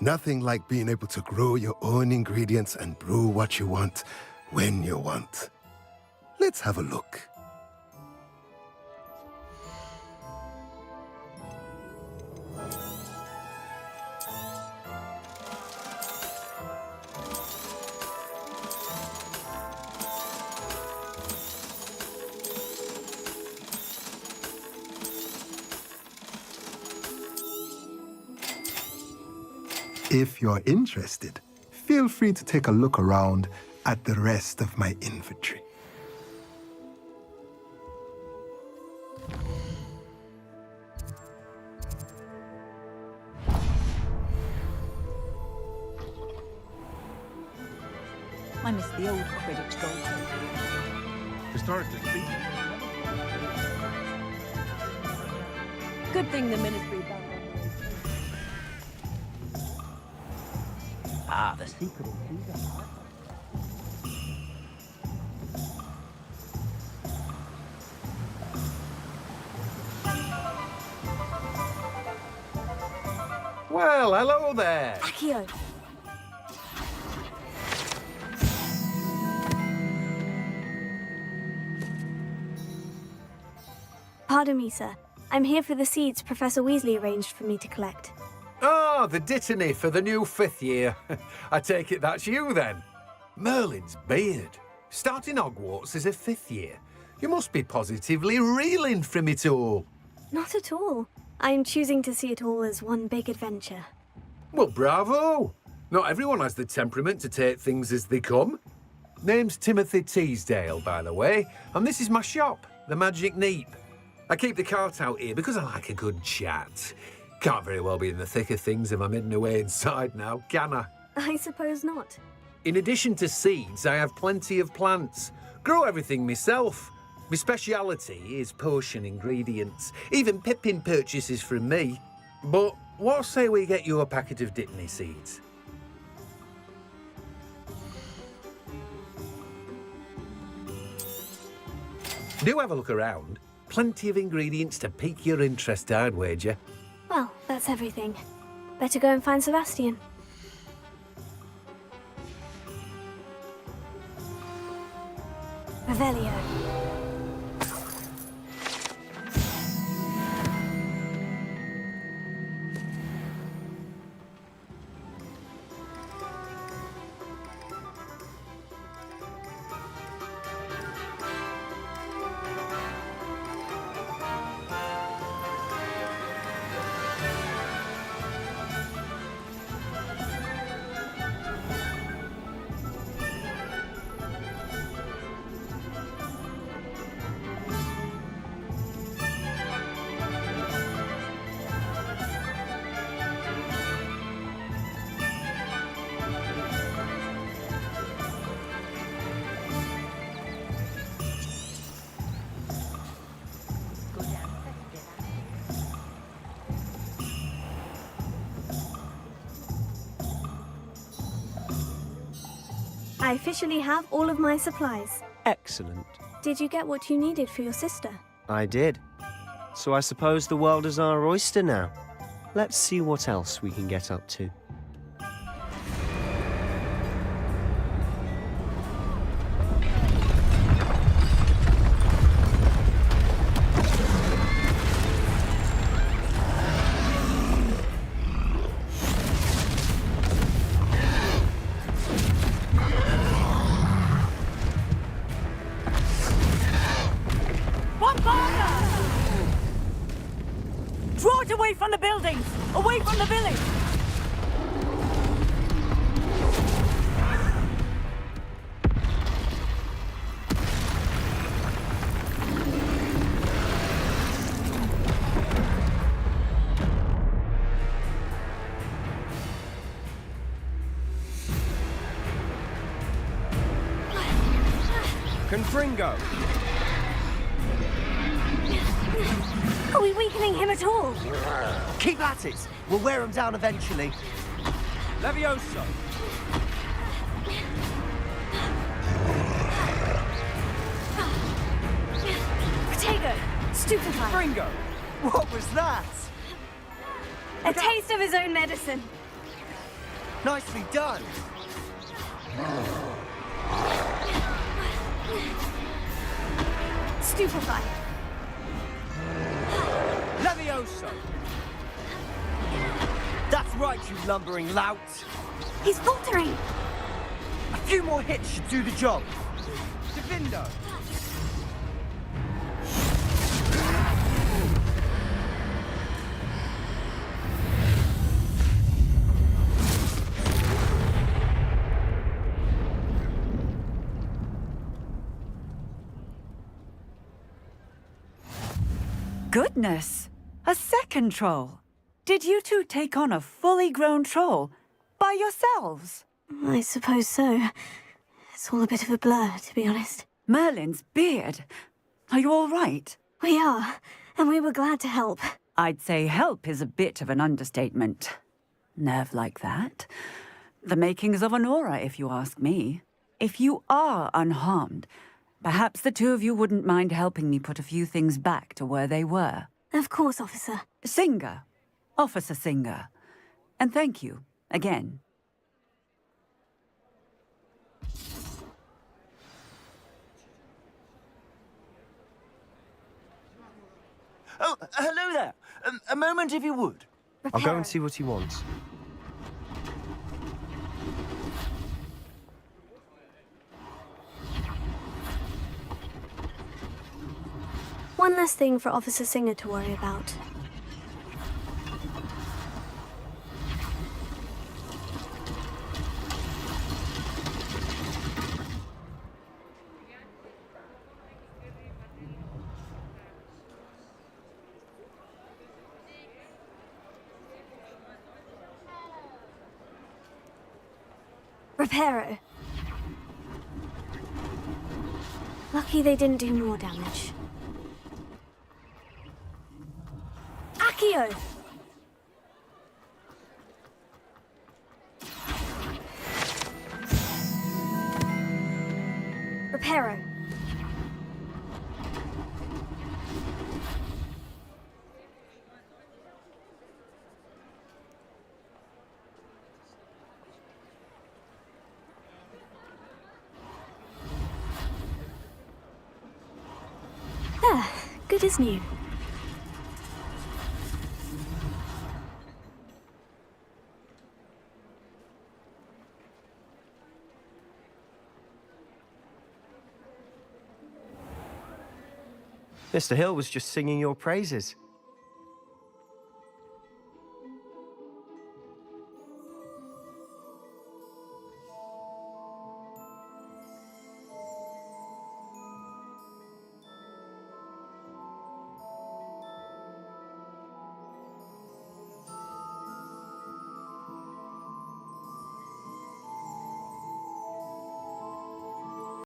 Nothing like being able to grow your own ingredients and brew what you want when you want. Let's have a look. If you're interested, feel free to take a look around at the rest of my inventory. I miss the old Quidditch goal. Historically speaking. Good thing the Ministry banned them. Ah, the secret intriguer. Well, hello there. Accio. Pardon me, sir. I'm here for the seeds Professor Weasley arranged for me to collect. Oh, the dittany for the new 5th year. I take it that's you, then. Merlin's beard. Starting Hogwarts as a 5th year. You must be positively reeling from it all. Not at all. I'm choosing to see it all as one big adventure. Well, bravo! Not everyone has the temperament to take things as they come. Name's Timothy Teasdale, by the way, and this is my shop, the Magic Neep. I keep the cart out here because I like a good chat. Can't very well be in the thick of things if I'm hidden away inside now, can I? I suppose not. In addition to seeds, I have plenty of plants. Grow everything myself. My speciality is potion ingredients. Even Pippin purchases from me. But what say we get you a packet of Dittany seeds? Do have a look around. Plenty of ingredients to pique your interest, I'd wager. Well, that's everything. Better go and find Sebastian. Revelio. I officially have all of my supplies. Excellent. Did you get what you needed for your sister? I did. So I suppose the world is our oyster now. Let's see what else we can get up to. Draw it away from the buildings! Away from the village! Confringo! Are we weakening him at all? Keep at it! We'll wear him down eventually. Levioso! Potato! Stupefy! Fringo! What was that? A taste of his own medicine. Nicely done! Stupefy! Levioso! That's right, you lumbering lout! He's faltering! A few more hits should do the job. Divindo! Goodness! A second troll! Did you two take on a fully grown troll by yourselves? I suppose so. It's all a bit of a blur, to be honest. Merlin's beard. Are you all right? We are, and we were glad to help. I'd say help is a bit of an understatement. Nerve like that. The makings of an aura, if you ask me. If you are unharmed, perhaps the two of you wouldn't mind helping me put a few things back to where they were. Of course, officer. Singer. Officer Singer. And thank you, again. Oh, hello there. A moment if you would. I'll go and see what he wants. One less thing for Officer Singer to worry about. Reparo. Lucky they didn't do more damage. Accio! Reparo. There, good as new. Mr. Hill was just singing your praises.